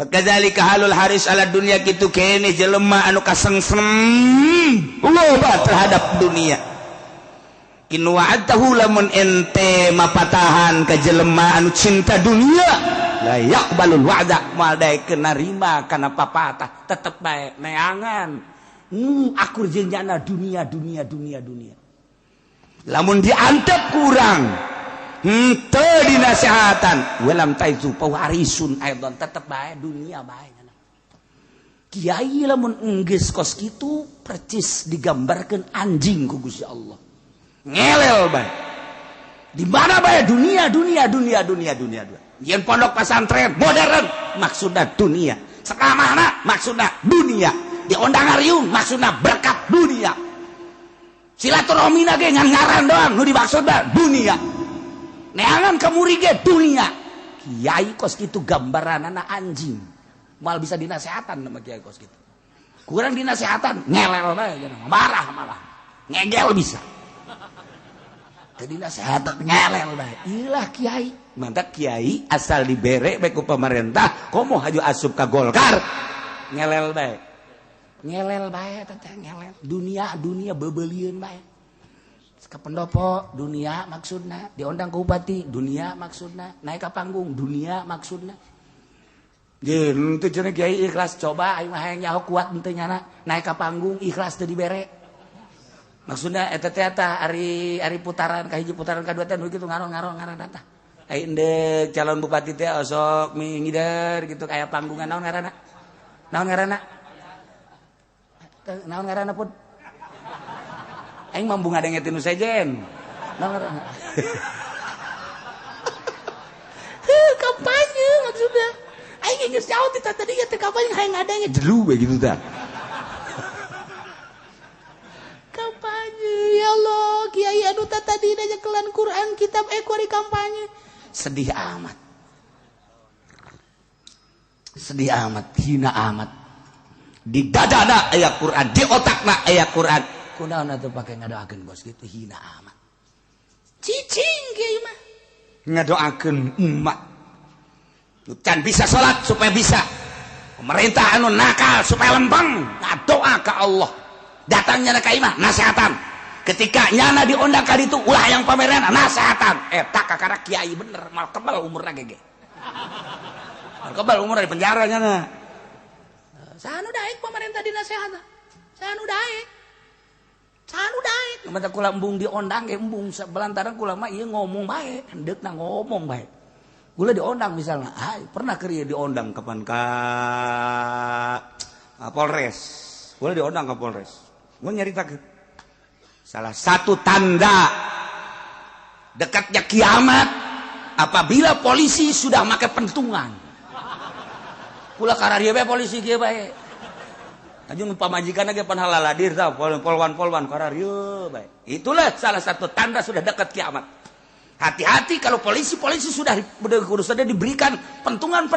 Pakadzalika halul haris ala dunia kitu kene jelema anu kasengsem loba terhadap dunia. In wa'adahu lamun ente mapatahan ka jelema anu cinta dunia la yaqbalul wa'da moal dae narima kana papatah tetep bae neangan akur jenjana dunia lamun diantep kurang teu dinasehatan walam taizu pawarisun aidon tetep bae dunia bae kiai lamun enggeus kos kitu percis digambarkeun anjing ku Gusti Allah ngelel bae di mana bae dunia yen pondok pesantren modern maksudna dunia sekamahna maksudna dunia di ondangarium maksudna berkat dunia silaturahmina ge ngan ngaran doang nu dimaksudna dunia neangan ka murid ge dunia kiai kos kitu gambaranana anjing moal bisa dinasehatan sama kiai kos kitu kurang dinasehatan ngelel bae marah malah ngegel bisa jadi nasihat ngelel bae ilah kiai mantap kiai asal dibere bae ku pemerintah komo haju asup ka Golkar ngelel bae teteh ngelel dunia beubeuleun bae ka pendopo dunia maksudna diondang ku bupati dunia maksudna naik ka panggung dunia maksudna geun teu cenah kiai ikhlas coba aing mah hayang nyaho kuat teu nyana naik ka panggung ikhlas teu dibere maksudna eta teh ari putaran ka hiji putaran kadua teh nu kitu ngaron tah ai endek calon bupati teh osok ngider gitu kayak panggungan naon ngaranna pun aing mah bunga dengetin nu sejen naon ngaranna kampanye maksudnya aing geus jauh ti tadi teh kampanye hayang ngadenge jelu we gitu tah kampanye ya Allah kiai anu tadi nyakelan Quran kitab kuari kampanye sedih amat hina amat di dadana aya Quran di otakna aya Quran kunaon atuh pake ngadoakeun bos kitu hina amat cicing kiai mah ngadoakeun umat can bisa salat supaya bisa pemerintah anu nakal supaya lempeng ngadoa ka Allah datangnya ka imah nasehatan ketika nyana diondang ka ditu ulah yang pameran nasehatan eta kakara kiai bener mal kebal umurna gege mal kebal umur di penjara nyana sanu daek pemerintah dinasehatan sanu daek mata kula embung diondang ge embung belantaran kula mah ieu ngomong bae hendeukna ngomong bae kula diondang misalnya pernah keur diondang kapan ka Polres kula diondang ka Polres gue nyaritakeun salah satu tanda dekatnya kiamat apabila polisi sudah make pentungan kula kararieu bae polisi kieu bae ajung pamajikanna ge pan halaladir tah polwan kararieu bae itulah salah satu tanda sudah dekat kiamat hati-hati kalau polisi sudah diberikan pentungan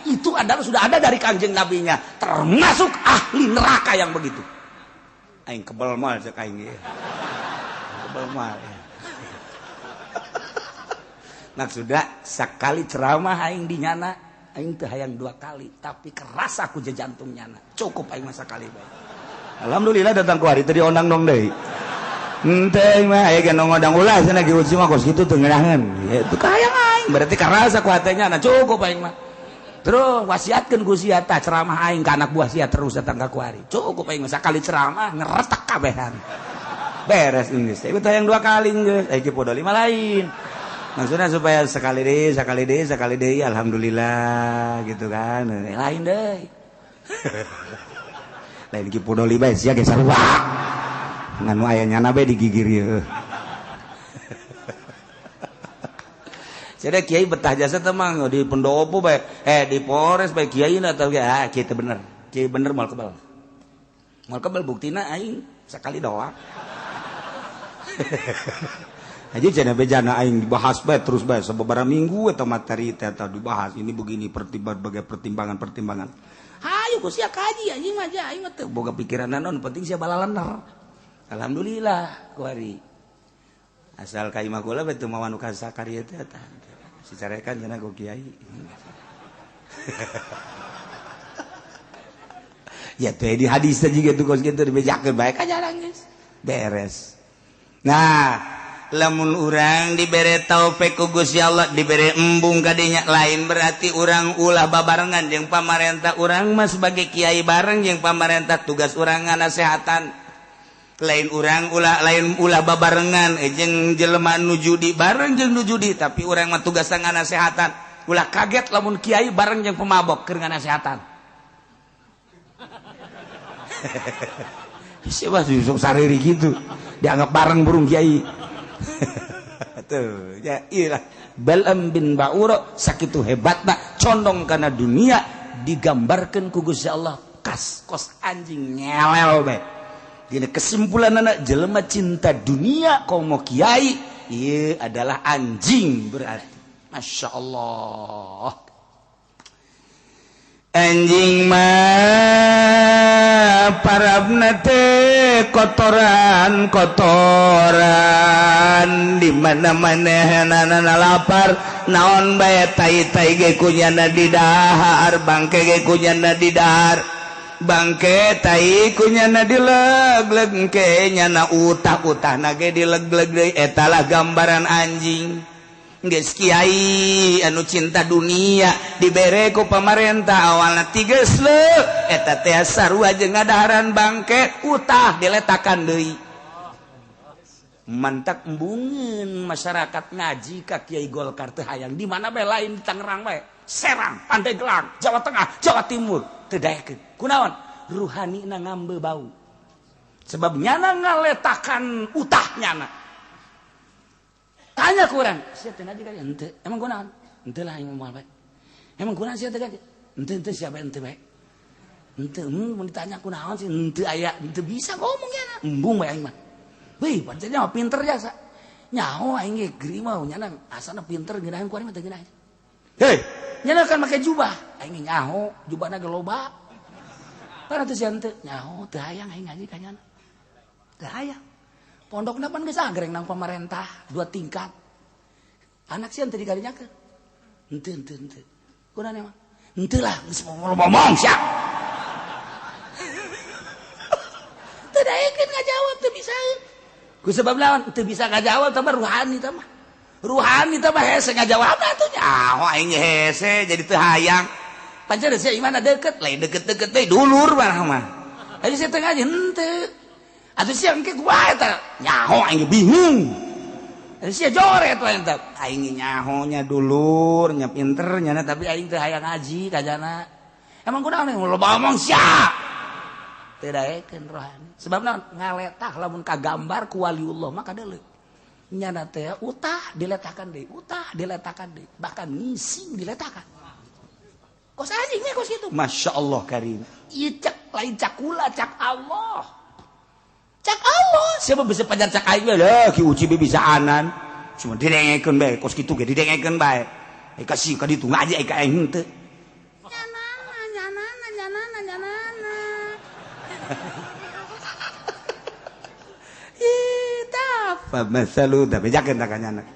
itu adalah sudah ada dari kanjeng nabinya termasuk ahli neraka yang begitu aing kebal mal cek aing ge. Kebal mal. Maksudna sakali ceramah aing di nyana, aing teu hayang 2 kali, tapi keras aku je jantung nyana. Cukup aing mah sakali bae. Alhamdulillah datang ku hari teh diondang dong deui. Henteu mah aya ge ngodang ulah cenah ge uji mah kos kitu teu ngeunaheun. Ya teu kahayang aing, berarti keras aku hatenya na cukup aing mah. Terus wasiatkeun ku sia tah ceramah aing ka anak buah sia terus datang ka kuari. Cukup aing sakali ceramah ngeretek kabehan. Beres geus. Tapi tayang 2 kali geus. Iki podo 5 lain. Maksudnya supaya sekali deui alhamdulillah gitu kan. Lain deui. lain Ki Pudoli bae sia ge sarua nganu aya nyana bae digigir ieu Jadi kiai betah jasa temang di pendopo bae di Polres bae kiai na teh kiai teh bener. Kiai bener moal kebal. Moal kebal buktina aing sakali doang. Aja cenah bejana aing dibahas bae terus bae sababaraha minggu eta materi teh dibahas ini begini pertimbangan. Hayu ku sia kaji anjing mah aing mah teu boga pikiran naon penting sia balalener. Alhamdulillah ku ari. Asal ka imah kula betul mawanu ka sakarieu teh eta. Sicarekan cenah ku kiai. Ya teh di hadis teh juga tuh kos kitu dibejakeun bae ka jarang geus. Beres. Nah, lamun urang dibere taufik ku Gusti Allah dibere embung ka dinya lain berarti urang ulah babarengan jeung pamarentah urang mah sebagai kiai bareng jeung pamarentah tugas urang ngasehatan. Lain urang lain ulah babarengan jeung jelema nu judi bareng jeung nu judi tapi urang mah tugasna ngasehatan ulah kaget lamun kiai bareng jeung pemabok keur ngasehatan siapa susuk sariri gitu dianggap bareng burung kiai tuh ya iyalah Bal'am bin Ba'ura sakitu hebatna condong kana dunia digambarkeun ku Gusti Allah kos anjing ngelel bae. Dina kesimpulan anak jelema cinta dunia kau mau kiai iya adalah anjing berarti Masya Allah anjing mah parabna teh kotoran di mana-mana hanana lapar naon bae tai-tai ge kunyana di dahar bangke ge kunyana di dahar bangke tai kunyana dileg-leg ke nyana utah nage dileg-leg deui eta lah gambaran anjing geus kiai anu cinta dunia dibere ku pamarentah awalna tigeus leuk eta teh sarua jeung ngadaharan bangke utah diletakan deui mantak embungeun masyarakat ngaji ka Kiai Golkar teh hayang di mana bae lain di Tangerang bae Serang Pandeglang Jawa Tengah Jawa Timur teu daekeun kunaon ruhanina ngambe bau sebab nyana ngaletakan utah nyana tanya ku urang sia teh ngaji ka henteu emang kunaon henteu lah aing moal bae emang kunaon sia teh ngaji henteu sia bae henteu bae henteu mun ditanya kunaon sih henteu aya henteu bisa ngomong nyana embung bae aing mah weuy pancen nyaho pinter jasa nyaho aing ge geri mah nyana asana pinter geunaheun ku ari mah teu geunah hei nyana kan make jubah aing nyaho jubahna ge loba karena itu sian teu nyaho teu hayang aing ngaji ka nyana teu hayang pondokna pan geus agreng nang pamarentah 2 tingkat anak sian teu digarinyakeun henteu kunaon emang henteu lah geus ngomong sia teu daekeun ngajawab teu bisa ku sebab naon teu bisa ngajawab teh ruhani teh mah hese ngajawabna atuh nyaho aing hese jadi teu hayang pancen sia imana deket lain deket-deket teh dulur barang mah aya sia teh ngaji henteu atuh sia engke kumaha eta nyaho aing bingung aya sia joret we eta aing nyaho nya dulur nya pinter nya tapi aing teu hayang ngaji kajana emang kunaon loba omong sia teu daekeun rohani sebab naon ngaletah lamun kagambar ku waliullah mah kadeuleu nyana teh utah diletakan deui bahkan ngising diletakan kos anjing nih kos itu Masya Allah karim iya cak lain cak kula cak Allah siapa bisa pajar cak aing lah ki uci bisa anan cuma didengekeun bae kos kitu ge didengekeun bae kasih ka ditu ngaji ka aing henteu nyanana Famasalu da bejakeun ta kanyana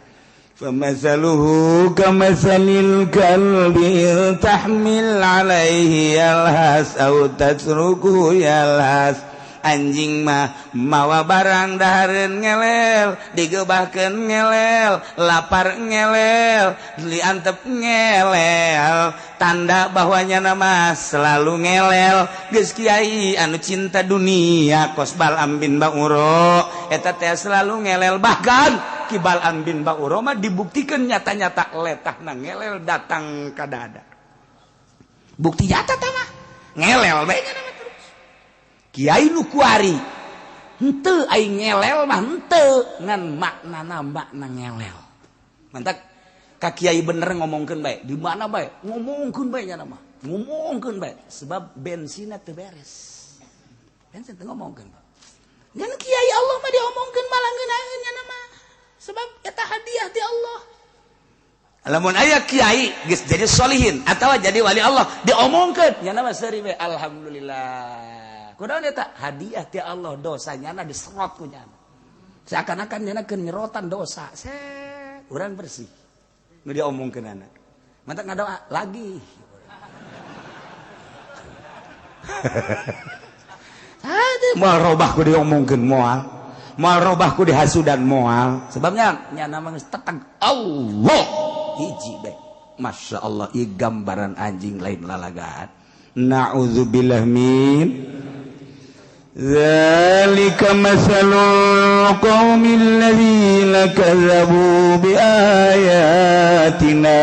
Famasaluhu kamasalil kalbi tahmil alaihi yalhas au tatruku yalhas anjing mah mawa barang dahareun ngelel digeubahkeun ngelel lapar ngelel diantep ngelel tanda bahwanya nama selalu ngelel geus kiai anu cinta dunia kos Bal'am bin Ba'ura eta teh selalu ngelel bahkan ki Bal'am bin Ba'ura mah dibuktikan nyata-nyata letahna ngelel datang ka dada bukti nyata teh mah ngelel bae nya nama terus Kiai nu kuari henteu aing ngelel mah henteu ngan maknana makna ngelel. Mantap ka kiai bener ngomongkeun bae di mana bae ngomongkeun bae nya mah ngomongkeun bae sebab bensinna teu beres. Bensin teu ngomongkeun. Ngan kiai Allah mah diomongkeun malah ngeunaheun nya mah sebab eta hadiah ti Allah. Lamun aya kiai geus jadi solihin atawa jadi wali Allah diomongkeun nya mah seuri we alhamdulillah. Kunaon eta hadiah ti Allah dosanya diserot ku nya. Seakan-akan nya keun nyerotan dosa. Urang bersih. Nu diomongkeun anak. Mantap ngadoa lagi. Moal robah ku diomongkeun moal. Moal robah ku dihasudan moal. Sebabnya nya nama geus teteg Allah. Hiji bae. Masya Allah ieu gambaran anjing lain lalagaan. Na'udzubillah min dzalika masalul qaumil ladzina kadzdzabu biayatina.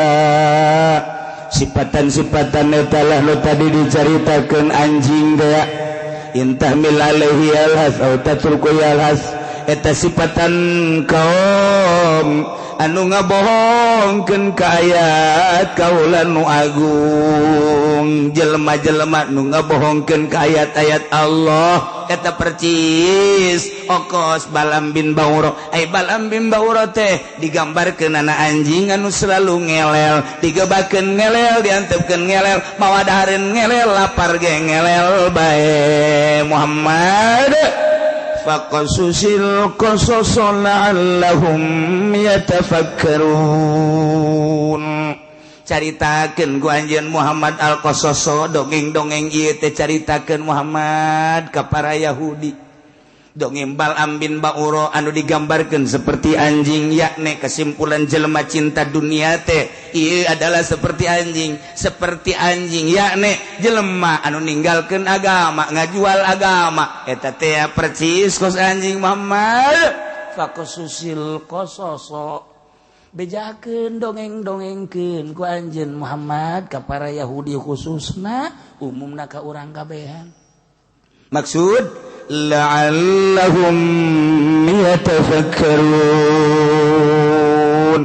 Sifatan-sifatan eta lah nu tadi dicaritakeun anjing teh. Intahmil alaihi alhas aw tatruku alhas eta sifatan kaum anu ngabohongkeun ka ayat kaula nu agung. Jelema-jelema nu ngabohongkeun ka ayat-ayat Allah eta percis okos Balam bin Bauro. Balam bin Bauro teh digambarkeun ana anjing anu selalu ngelel, digebakeun ngelel, diantepkeun ngelel, mawadahareun ngelel, lapar ge ngelel bae. Muhammad faqasusil qasasa la'allahum yatafakkarun. Caritakeun ku anjeun Muhammad al-qasasa dongeng-dongeng ieu teh caritakeun Muhammad ka para Yahudi. Dongeng Balam bin Bauro anu digambarkeun seperti anjing, yakni kesimpulan jelema cinta dunia teh ieu adalah seperti anjing yakni jelema anu ninggalkeun agama ngajual agama eta teh percis kos anjing Muhammad. Faqasusil qasasa bejakeun dongeng-dongengkeun ku anjeun Muhammad ka para Yahudi khususna umumna ka urang kabehan. Maksud la'allahum yatafakkarun,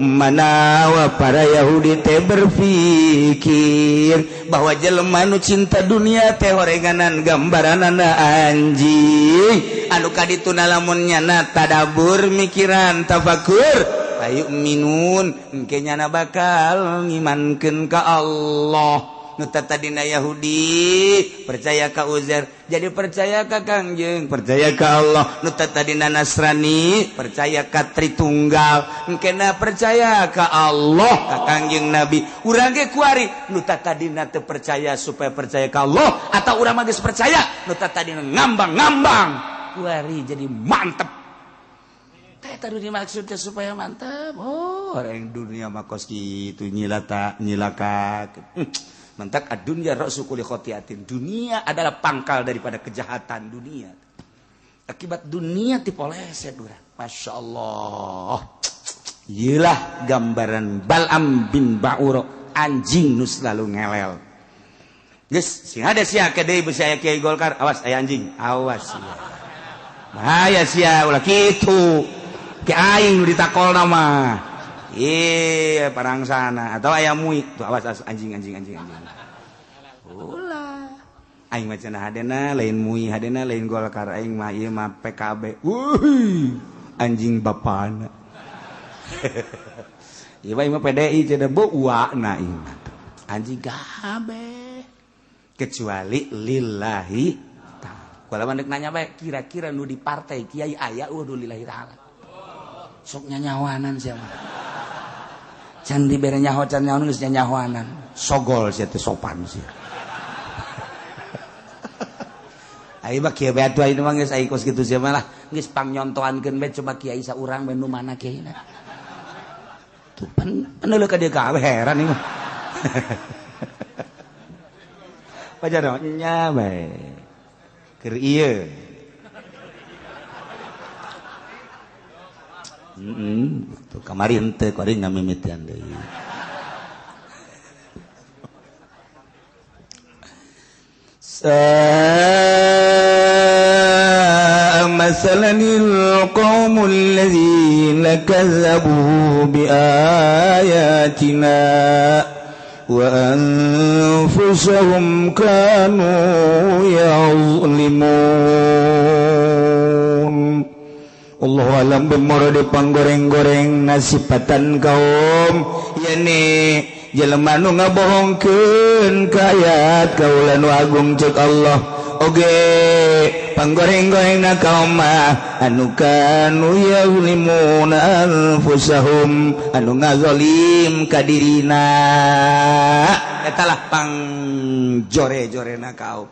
manawa para Yahudi teh berpikir bahwa jelema nu cinta dunia teh horenganan gambaranana anjing anu kadituna lamun nyana tadabur mikiran tafakur ayu minun engke nyana bakal ngimankeun ka Allah. Nu tadina Yahudi percaya ka Uzair jadi percaya ka Kangjeng, percaya ka Allah. Nu tadina Nasrani percaya ka Tritunggal, engkena percaya ka Allah ka Kangjeng Nabi. Urang ge kuari nu tadina teu percaya supaya percaya ka Allah atau urang mah geus percaya nu tadina ngambang-ngambang kuari jadi mantep. Teh tadi dimaksudnya supaya mantap. Oh, orang dunia mah kos kitu nyilaka. Mantak ad-dunya ra'su kulli khotiatin. Dunia adalah pangkal daripada kejahatan dunia. Akibat dunia dipoleset urang. Masya Allah. Iyalah gambaran Balam bin Bauro, anjing nu selalu ngelel. Geus sing ada sia ke deui beusi aya Kiai Golkar, awas aya anjing, awas sia. Bahaya sia ulah kitu. Ke aing nu ditakolna mah. Iya parang sana atau ayam mui tuh awas anjing. Ulah aing mah cenah hadena lain mui hadena lain Golkar aing mah ieu mah PKB. Anjing bapana. Ieu mah PDI cenah beuana ieu mah. Anjing kabeh kecuali lillahi ta'ala. Kalau mandek nanya bae kira-kira nu di partai kiai aya lillahi ta'ala. Sok nyanyawanan siapa? Can dibere nyaho can nyaho geus nyanyahoanan. Sogol sia teh sopan sia. Ai mah kieu bae atuh mah geus ai kos kitu sia mah lah geus pangnyontoankeun bae coba kiai saurang bae nu mana kiaina. Tuh paneuleuk ka dieu kabeh heran ieu mah. Pajar nya bae. Keur ieu. Tuh kamari henteu kuring ngamimitian deui. masalanil qaumul ladzina kazzabu bi ayatina wa anfusahum kanu yazlimun. Allah alam bemoro di panggoreng-goreng nasipatan kaum yani jelema nu ngabohongkeun ka ayat kaulan agung ceuk Allah oge panggoreng-gorengna kaum mah anu kanu yazlimuna anfusahum anu ngazolim ka dirina eta lah pangjore-jorena kaum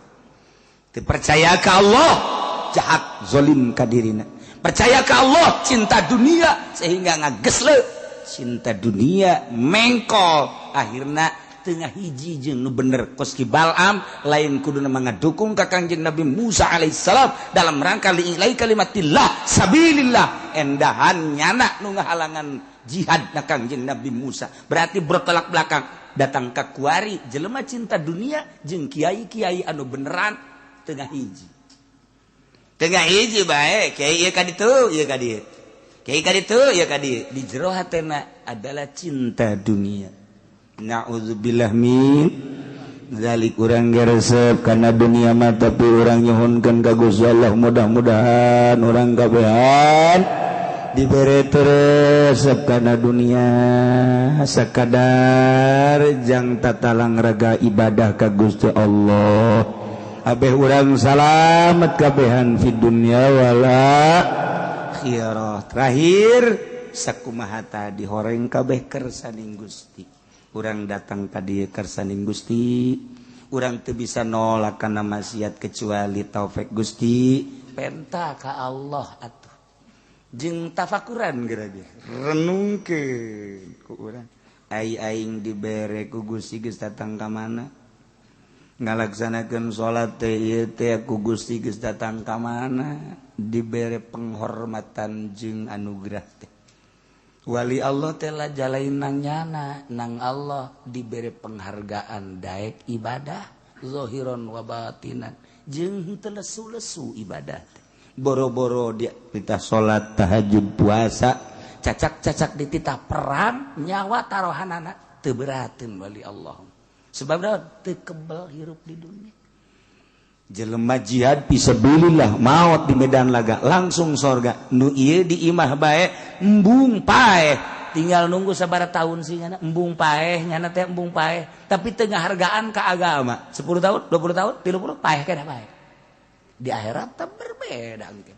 teu percaya ka Allah jahat zalim ka dirina percaya ke Allah cinta dunia sehingga ngagesle cinta dunia mengkol akhirna tengah hiji jeung nu bener koski Bal'am lain kuduna mangadukung ka Kangjeng Nabi Musa alaihissalam dalam rangka li'ilai kalimatillah sabilillah endahan nyana nu ngahalangan jihad na Kangjeng Nabi Musa berarti bertolak belakang datang ka kuari jelema cinta dunia jeung kiai-kiai anu beneran tengah hiji tengah hiji bae kiai ieu ka ditu ieu ka dieu kiai ka ditu ieu ka dieu di jero hatena adalah cinta dunia naudzubillah min zalik urang geresep kana dunia mah tapi urang nyuhunkeun ka Gusti Allah mudah-mudahan urang kabehan dibere resep kana dunia sakadar jang tatalang raga ibadah ka Gusti Allah abeh urang salamet kabehan fi dunya wala akhirah terakhir sakumaha tadi horeng kabeh kersaning Gusti urang datang ka dieu kersaning Gusti urang teu bisa nolak kana maksiat kecuali taufik Gusti penta ka Allah atuh jeung tafakuran geura dia renungkeun ku urang aing dibere ku Gusti geus datang ka mana ngalaksanakeun salat teh ieu teh ku Gusti geus datang ka mana dibere penghormatan jeung anugerah teh wali Allah teh lah jalain nang nyana nang Allah dibere penghargaan daek ibadah zahiron wa batinan jeung henteu lesu-lesu ibadah teh boro-boro dia pitah salat tahajud puasa cacak-cacak di titah perang nyawa tarohanana teu berateun wali Allah sebab teu kebal hirup di dunia jelema jihad fisabilillah maot di medan laga langsung sorga nu ieu di imah bae embung paeh tinggal nunggu sabaraha tahun sih nyana embung paeh nyana teh embung paeh tapi teu ngahargaan ka agama 10 tahun 20 tahun 30 paeh kana paeh di akhirat teh berbeda engke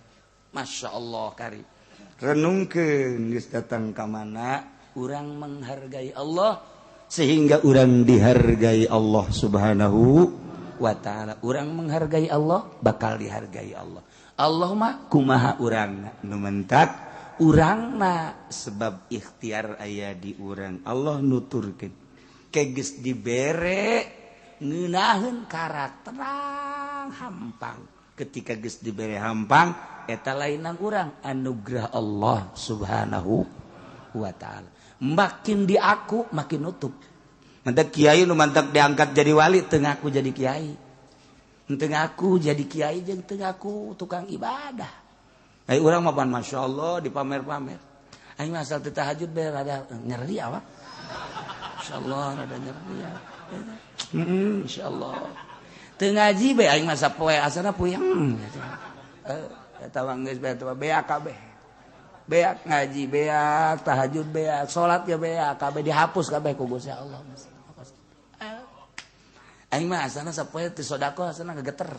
masyaallah kari renungkeun geus datang ka mana urang menghargai Allah sehingga urang dihargai Allah subhanahu wa ta'ala urang menghargai Allah bakal dihargai Allah Allah mah kumaha urangna nu mentak urangna sebab ikhtiar aya di urang Allah nuturkeun kegeus dibere ngeunaheun karakter hampang ketika geus dibere hampang eta lainang urang anugerah Allah subhanahu wa ta'ala makin diaku makin nutup mantak kiai nu mantak diangkat jadi wali teu ngaku jadi kiai teu ngaku jadi kiai jeung teu ngaku tukang ibadah ai urang mah pan masyaallah dipamer-pamer aing mah asal teu tahajud bae rada nyeri awak insyaallah rada nyeri ya insyaallah teu ngaji bae aing mah sapoe asana puyeng eta mah geus bae beak kabeh beak ngaji beak tahajud beak salat ya beak kabeh dihapus kabeh ku Gusti Allah aing mah asana sapoe teu sedekah asana ngageter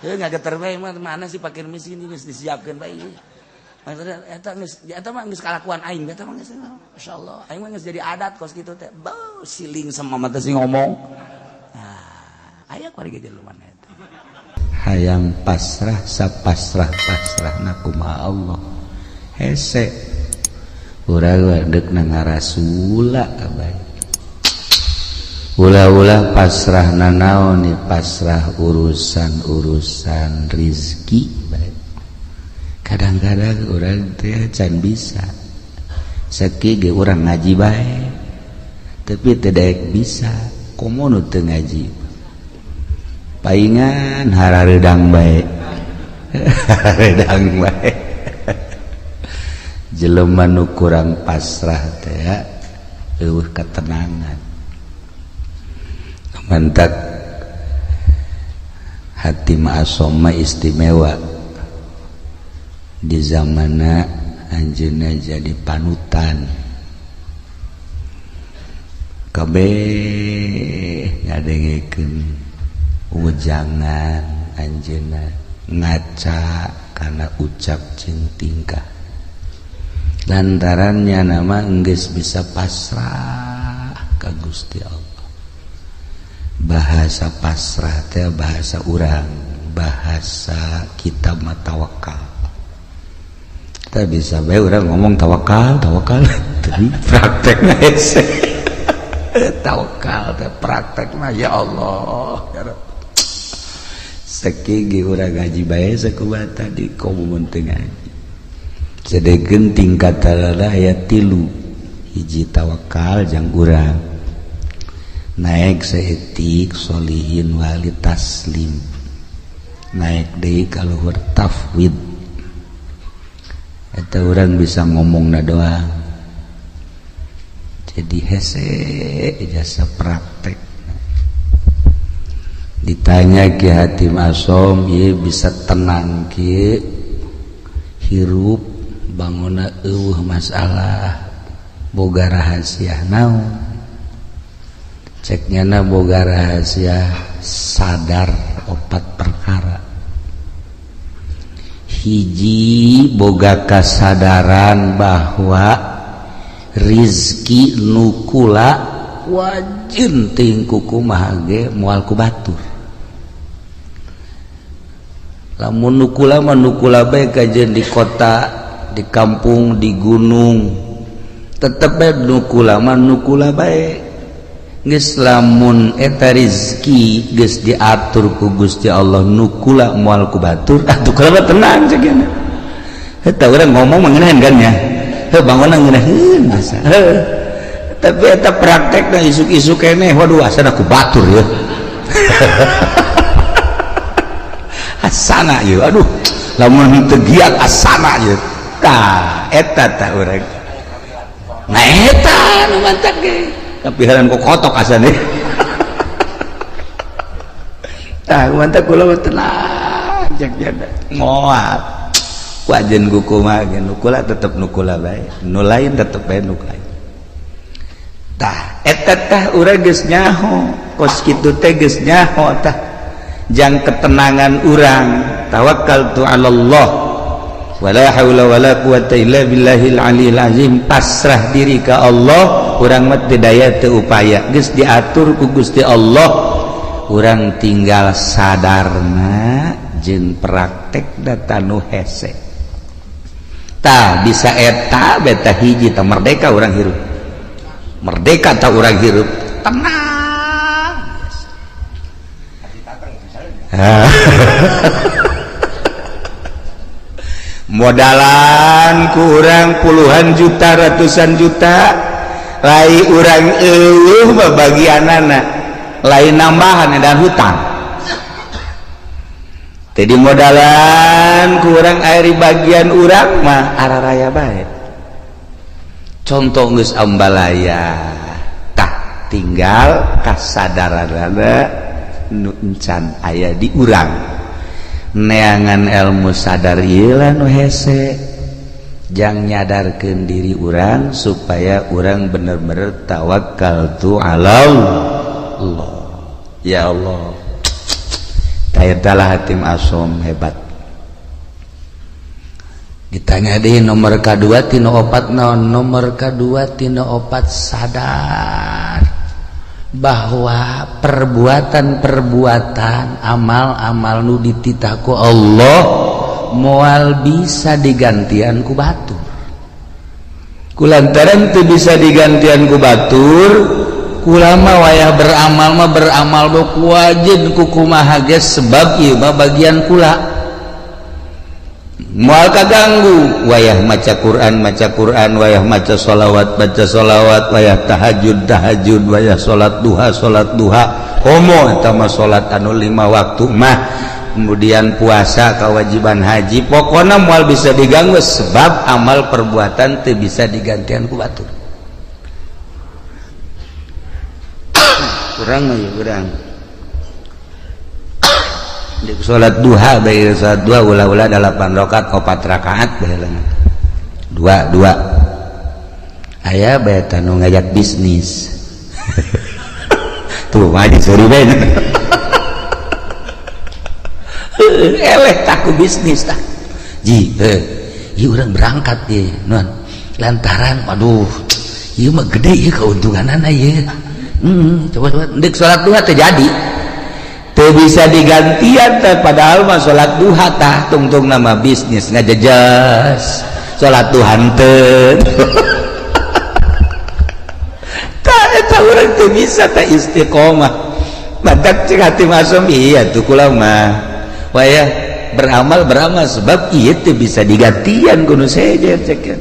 heuh ngageter bae mah mana sih fakir miskin geus disiapkeun bae maksudna eta mah geus kalakuan aing eta mah geus masyaallah aing mah geus jadi adat kos kitu teh bau siling sama mata si ngomong aya kuari ge jelema eta hayang pasrah sapasrah-pasrahna kumaha Allah hese urang deuk nang rasula abay ulah-ulah pasrah naon ni pasrah urusan rizki bae kadang-kadang urang teh can bisa sakieu ge urang ngaji bae tapi teu daek bisa komo nu teu ngaji paingan harareudang bae redang bae jelema nu kurang pasrah teh eueuh ketenangan mantak hati ma'asom istimewa di zamanna anjeunna jadi panutan kabeh ngadengekeun ujangan anjeunna ngaca kana ucap jeung tingkah lantarannya nama enggeus bisa pasrah ka Gusti Allah. Bahasa pasrah teh bahasa urang, bahasa kita mah tawakal. Kita bisa bae urang ngomong tawakal tapi praktekna hese. Tawakal teh praktekna ya Allah ya Rabb. Sakigi urang ngaji bae sakubata di komun teu ngaji. Sedegeun tingkat talala aya 3 hiji tawakal jang urang naik saetik solihin wali taslim naik deui ka luhur tafwid eta urang bisa ngomongna doang jadi hese jasa praktek ditanya Ki Hatim Asom ieu bisa tenang kieu hirup bangunna eueuh masalah boga rahasia naon ceknyana boga rahasia sadar 4 perkara hiji boga kasadaran bahwa rizki nukula wajin ting kukumaha ge moal ku batur lamun nukula mah nukula bae kajeun di kota di kampung di gunung tetep bae nukula mah nukula bae geus lamun eta rezeki geus diatur ku Gusti Allah nukula moal ku batur atuh kula tenang ceugana eta urang ngomong mengenahan kan nya heuh bangunna ngeunaheun masa tapi eta praktekna isuk-isuk keneh waduh asana ku batur ya asana ieu aduh lamun teu giat asana ieu tah eta tah urang nah eta nu mantak ge tapi heran kok kotok asana tah mantak kula tenang cek jada moal ku ajeun kumaha ge nukula tetep nukula bae nu lain tetep bae nu lain tah eta tah urang geus nyaho kos kitu teh geus nyaho tah jang ketenangan urang tawakkaltu 'alallah wala haula wala quwata illa billahil aliyil azim pasrah diri ka Allah urang mah teu daya teu upaya geus diatur ku Gusti Allah urang tinggal sadarna jeung praktekna tanu hese tah bisa eta beta hiji tah merdeka urang hirup merdeka tah urang hirup tenang modalan kurang puluhan juta ratusan juta lai urang eueuh bagianana lain nambahan dan hutang jadi modalan kurang airi bagian urang mah araraya bae contoh geus ambalaya tah tinggal kasadaranana nu encan aya di urang neangan ilmu sadar ieu lah nu hese jang nyadarkeun diri urang supaya urang bener-bener tawakkaltu 'alallah ya Allah tayatalah Hatim Asom hebat ditanya deui nomor kadua tina opat naon nomor kadua tina opat sadar bahwa perbuatan-perbuatan amal-amal nu dititah ku Allah moal bisa digantian ku batur kulantaran teu bisa digantian ku batur kula mah wayah beramal mah beramal ku wajib ku kumaha geus sebab ieu mah bagian kula moal kaganggu wayah maca Quran wayah maca sholawat wayah tahajud wayah sholat duha komo eta mah sholat anu 5 waktu mah kemudian puasa kewajiban haji pokoknya moal bisa diganggu sebab amal perbuatan teu bisa digantian ku batur. Kurang mah ya kurang di salat duha bae salat duha ulah-ulah 8 rakaat 4 rakaat baheula dua aya bae tanu ngajak bisnis tuh mah sorry bae eleh taku bisnis tah ji ieu urang berangkat ye non lantaran aduh ieu mah gede ieu keuntunganana ieu coba ndek salat duha teh jadi teu bisa digantian teh padahal mah salat duha tah tungtung nama bisnis ngajejas salat duha henteu tah eta urang teu bisa teh istiqomah badak cek hati masuk iya tuh kula mah waya beramal sebab ieu teu bisa digantian kudu sejer cekeun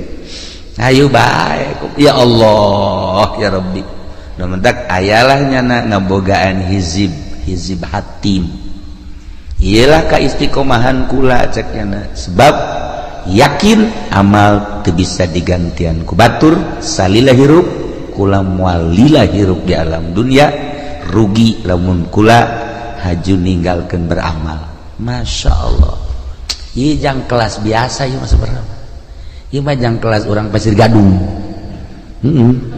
ayo bae ya Allah ya Rabbi mentak ayalah nyana ngabogaan hizib hatim iyalah ka istiqomahan kula cek nyana sebab yakin amal teu bisa digantian ku batur salila hirup kula moal lila hirup di alam dunia rugi lamun kula haju ninggalkeun beramal. Masya Allah ieu jang kelas biasa ieu mah sebenarnya ieu mah jang kelas orang Pasir Gadung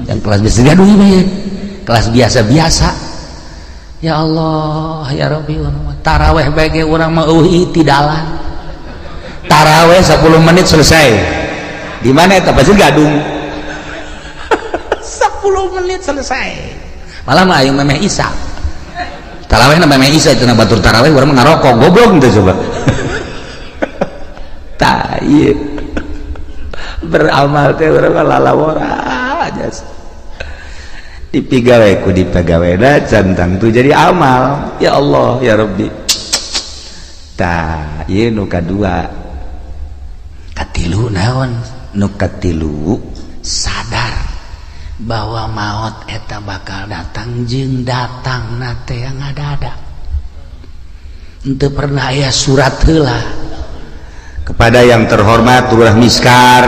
jang kelas Pasir Gadung ieu mah kelas biasa-biasa ya Allah ya Rabbi taraweh bage urang mah eueuh tidalan taraweh 10 menit selesai di mana eta Pasir Gadung 10 menit selesai malah mah aya memeh Isa taraweh na memeh Isa itu na batur taraweh urang mah ngarokok goblok teh coba tah ieu beramal teh urang lalawora aja dipigawe ku dipegawena cantang tu jadi amal ya Allah ya Rabbi tah ieu nu kadua katilu naon nu katilu sadar bahwa maut eta bakal datang jeung datang nate yang ngadadak henteu pernah aya surat heula kepada yang terhormat Lurah Miskar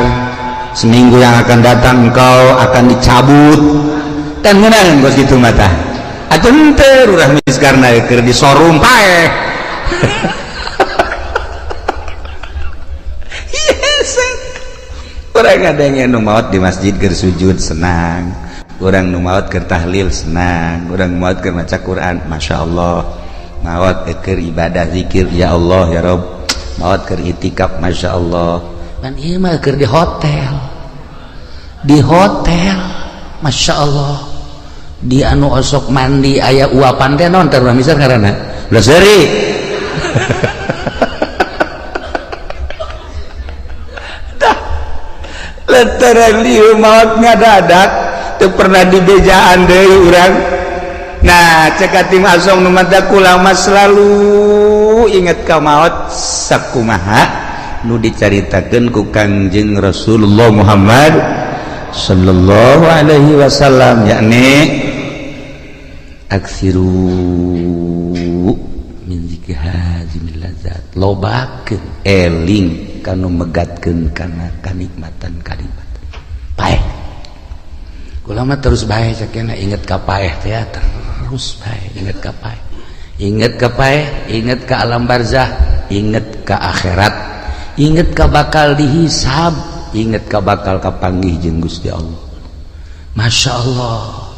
seminggu yang akan datang engkau akan dicabut dan ngeunaan bos gitu mata atuh henteu Lurah Miskarna keur di showroom pae orang ada yang nu maot di masjid keur sujud senang orang nu maot keur tahlil senang orang maot keur maca Quran Masya Allah maot keur ibadah zikir ya Allah ya Rabb maot keur itikaf Masya Allah dan ieu mah keur di hotel Masya Allah di anu osok mandi aya uapan teh naon teh misal ngaranna ulah seuri lantaran lieu maot ngadadak teu pernah dibejaan deui urang nah cek ati masong nu mata kula mah selalu inget ka maot sakumaha nu dicaritakeun ku Kangjeng Rasulullah Muhammad sallallahu alaihi wasallam yakni aksiru min zikri hazimil ladzat lobakeun eling kanu megatkeun kana kanikmatan paeh kula mah terus bae sakena inget ka paeh teh terus bae inget ka paeh inget ka alam barzah inget ka akhirat inget ka bakal dihisab inget ka bakal kapanggih jeung Gusti Allah Masya Allah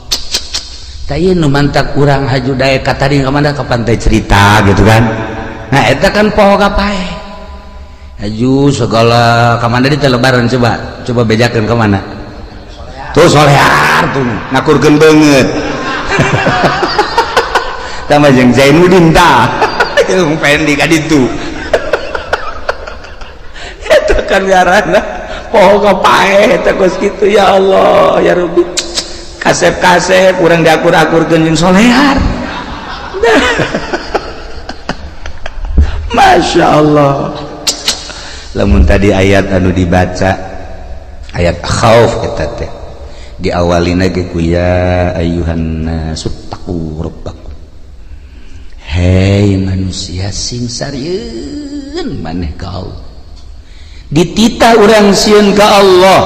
tah ieu nu mantak urang haju daek ka tadi ka mana ka pantai cerita gitu kan nah eta kan poho ka paeh haju segala ka mana di lebaran coba bejakeun ka mana tuh solear tuh ngakurkeun beungeut tah mah jeung Zainuddin tah jeung pendi ka ditu eta kan ngaranna poho ka paeh eta geus kitu ya Allah ya Rabbi kasep-kasep urang diakur-akurkeun jeung solear Masya Allah lamun tadi ayat anu dibaca ayat khauf eta teh diawalina ge ku ya ayyuhan nasu taqu rabbakum hei manusia sing sarieun maneh ka Allah dititah urang sieun ka Allah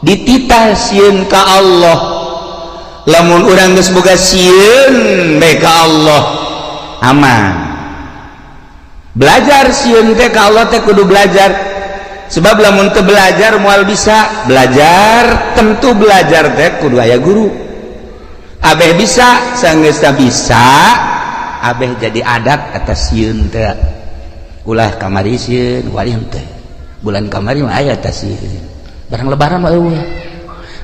dititah sieun ka Allah lamun urang geus boga sieun bae ka Allah aman belajar sieun teh ka Allah teh kudu belajar sebab lamun teu belajar moal bisa belajar tentu belajar teh kudu aya guru abeh bisa sanggeus teh bisa abeh jadi adat atas sieun teh ulah kamari sieun walian teh bulan kamari mah aya atas sieun barang lebaran mah eueuh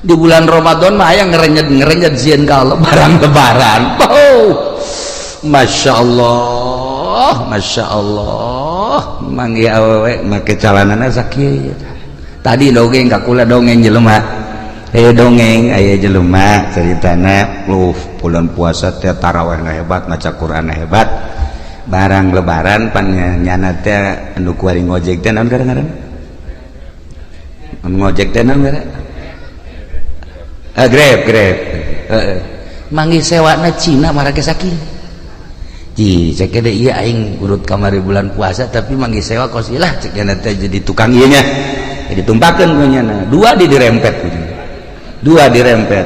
di bulan Ramadan mah aya ngerenyet sieun ka Allah barang lebaran Masya Allah manggi awewe make calanana sakieu tadi dongeng ka kula dongeng jelema dongeng aya jelema ceritana bulan puasa teh tarawih hebat maca Quran hebat barang lebaran pan nyana teh anu kuari ngojek teh naon ngaran ngojek teh naon ngaran Grab manggi sewana Cina marake sakieu ji cek ada iya aing urut kamari bulan puasa tapi manggil sewa kos ilah cek teh jadi tukang ieu nya jadi tumpakeun punyana dua dirempet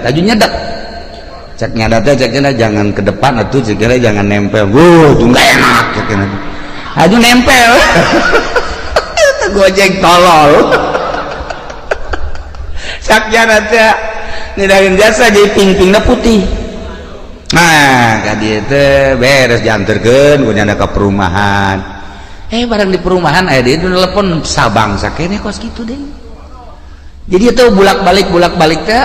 aju nyedak cek nyada teh cek jangan ke depan atuh cek jangan nempel tunggu enak cek aju nempel Gojek tolol cek nyada teh ngidahin jasa jadi ping-pingna putih. Nah, kadi teh beres dianterkeun ku nyana ka perumahan. Barang di perumahan aya di telepon sabang sakene kos kitu deh. Jadi itu bolak-balik teh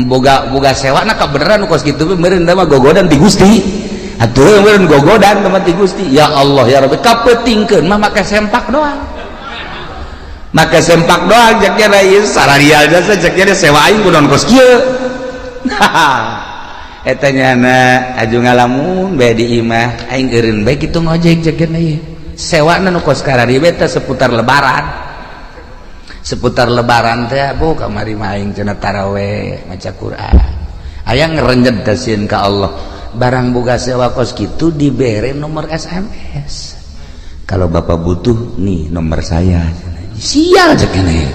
boga sewana ka beneran kos kitu meureun mah gogodan ti Gusti. Atuh meureun gogodan teman ti Gusti. Ya Allah ya Rabbi kapetingkeun mah make sempak doang. Make sempak doang jak nya ieu sararial jasa jak nya sewa aing kudu kos kieu. Eta nyana aju ngalamun bae di imah aing eureun bae kitu ngojek jakeun ieu sewana nu kos karari beta seputar lebaran teh bu kamari mah aing cenah tarawih maca Quran aya ngerenjed tasieun ka Allah barang boga sewa kos kitu dibere nomor SMS kalau bapak butuh nih nomor saya sial jakeun ieu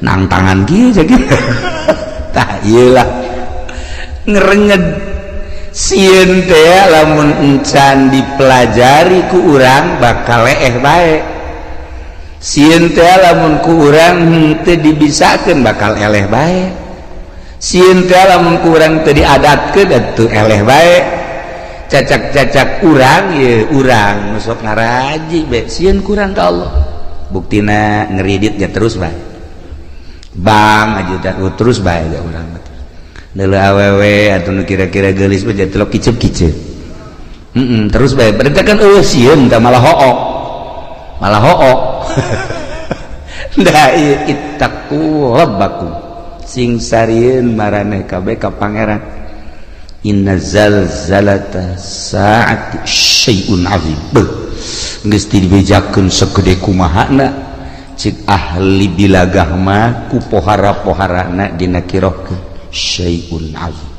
nang tangan kieu jakeun tah ieu lah ngerenyed sieun teh lamun encan dipelajari ku urang bakal leeh bae sieun teh lamun ku urang teu dibisakeun bakal eleh bae sieun teh lamun ku urang teu diadatkeun atuh eleh bae cacak-cacak urang ye urang nu sok ngaraji bae sieun ku urang ka Allah buktina ngeriditnya terus bae bang ajudan terus bae da urang dulu awewe atau nu kira-kira geulis mah jadi telok kicep-kicep terus bae berarti kan sieun teh malah hook da ieu ittaqu rabbakum sing sarieun maraneh kabeh ka pangeran inna zalzalata saati syai'un azim geus dibejakeun sagede kumahana cik ahli bilagah mah ku pohara-poharana dina kirokeun syai'un azim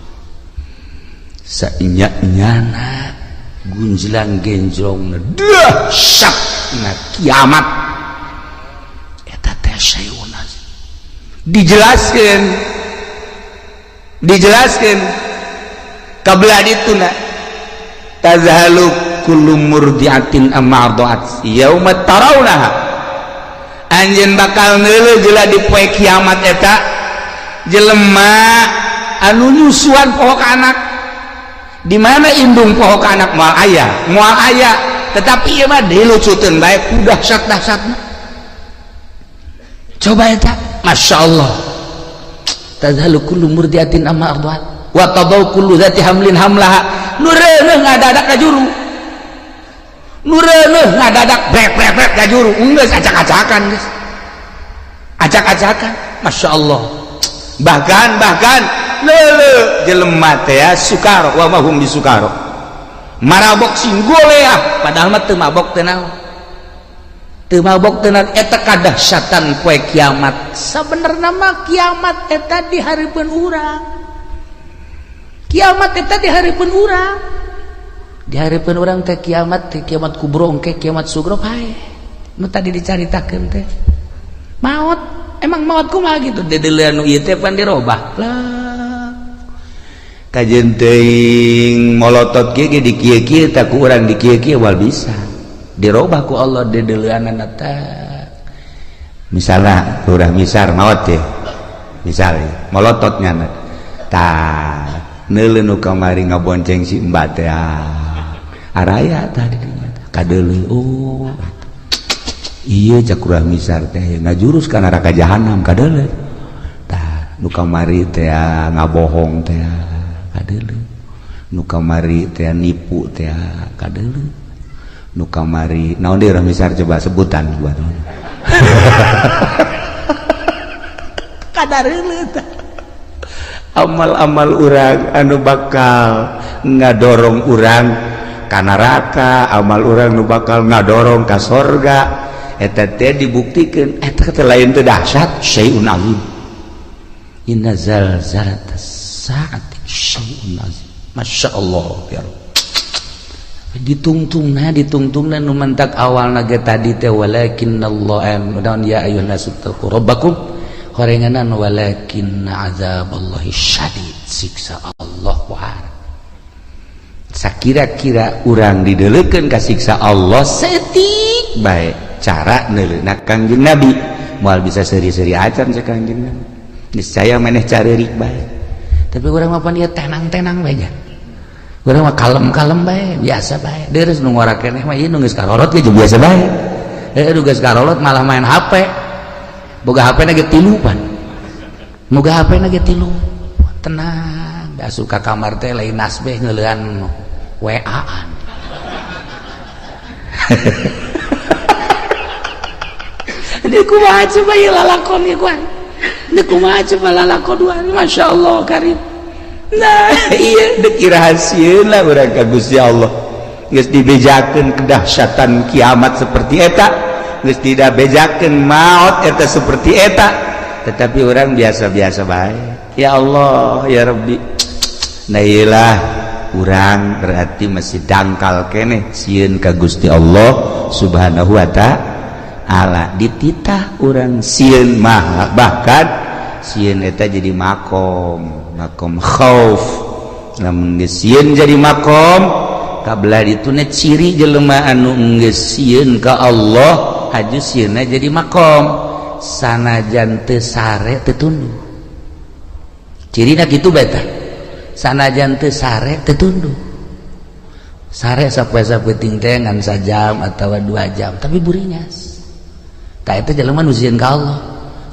saenya-nyana gunjlang genjlongna dahsyatna kiamat eta teh syai'un azim dijelaskeun kabelah dituna tazhalu kullu murdiatin amma arda'at yauma tarawnaha anjeun bakal neuleuh jeula di poe kiamat eta jelema anu nyusuan pohok anak di mana indung pohok anak moal aya tetapi ieu mah dilucuteun bae ku dahsyat-dahsyatna coba eta masyaallah tadhalu kullu murdiatin amma arda'at wa tadau kullu dzati hamlin hamlaha nu reuneuh ngadadak ka juru nu reuneuh ngadadak brek ka juru geus acak-acakan geus acak-acakan masyaallah bahkan leuleuh jelema teh sukaro wa mahum bisukaro marabok sing golea padahal mah teu mabok teh naon teu mabok teh naon eta kadahsyatan poe kiamat sabenerna mah kiamat eta di hareupeun urang kiamat eta di hareupeun urang dihareupeun urang teh kiamat kubro engke kiamat sugro pae nu tadi dicaritakeun teh maut emang maut kumaha gitu dedeuleun nu ieu teh pan dirobah lah kajeun teuing molotot kieu ge di kieu-kieu tah ku urang di kieu-kieu wal bisa dirobah ku Allah dedeuleunana teh misalna urang misar maot teh misalnya molotot nyana tah neuleun nu kamari ngabonceng si Mbak teh araya tadi dinya kadeuleu oh iya cak urang misar teh ngajurus ka neraka jahanam kadeuleu tah nu kamari teh ngabohong teh kadeuleu nu kamari teh nipu teh kadeuleu nu kamari naon deui urang misar coba sebutan buat kadareuleu tah amal-amal urang anu bakal ngadorong urang ka neraka amal urang nu bakal ngadorong ka sorga eta teh dibuktikeun eta teh lain teh dahsyat syai'un azim inna zalzalatas saati syai'un azim masyaallah ya Rabb ditungtungna nu mentak awalna ge tadi teh walakinnallaha mudan ya ayyuhan nasu taqu rabbakum horenganan walakinna azaballahi syadid siksa Allah wahar sakira-kira urang dideuleukeun ka siksa Allah setik bae cara neuleuna Kangjeng Nabi moal bisa seri-seri acan sa Kangjeng Nabi niscaya maneh careurik bae tapi urang mah pan ieu tenang-tenang bae nya urang mah kalem-kalem bae biasa bae deres nu ngora keneh mah ieu nu geus karorot ge biasa bae nu geus karorot malah main HP boga HP na ge 3 pan boga HP na ge 3 tenang da suka kamar teh lain nasbeh ngeuleuan WA-an dia kumaha coba ieu lalakon ieu kuan dia kumaha coba lalakon masyaallah karim nah iya dek rahasieuna urang ka Gusti Allah geus dibejakeun kedahsyatan kiamat seperti eta geus tidak bejakeun maut eta seperti eta tetapi orang biasa-biasa bae ya Allah ya Rabbi nah iyalah urang berarti masih dangkal keneh sieun ka Gusti Allah subhanahu wa ta'ala dititah urang sieun mah bahkan sieun eta jadi makom khauf lamun geus sieun jadi makom kabelah dituna ciri jelema anu geus sieun ka Allah haju sieunna jadi makom sanajan teu sare teu tunduk cirina kitu bae tah sanajan teu sare teu tunduk sare sapoe-sapoe teh ngan sajam atawa 2 jam tapi burinyas tah eta jelema nu sieun ka Allah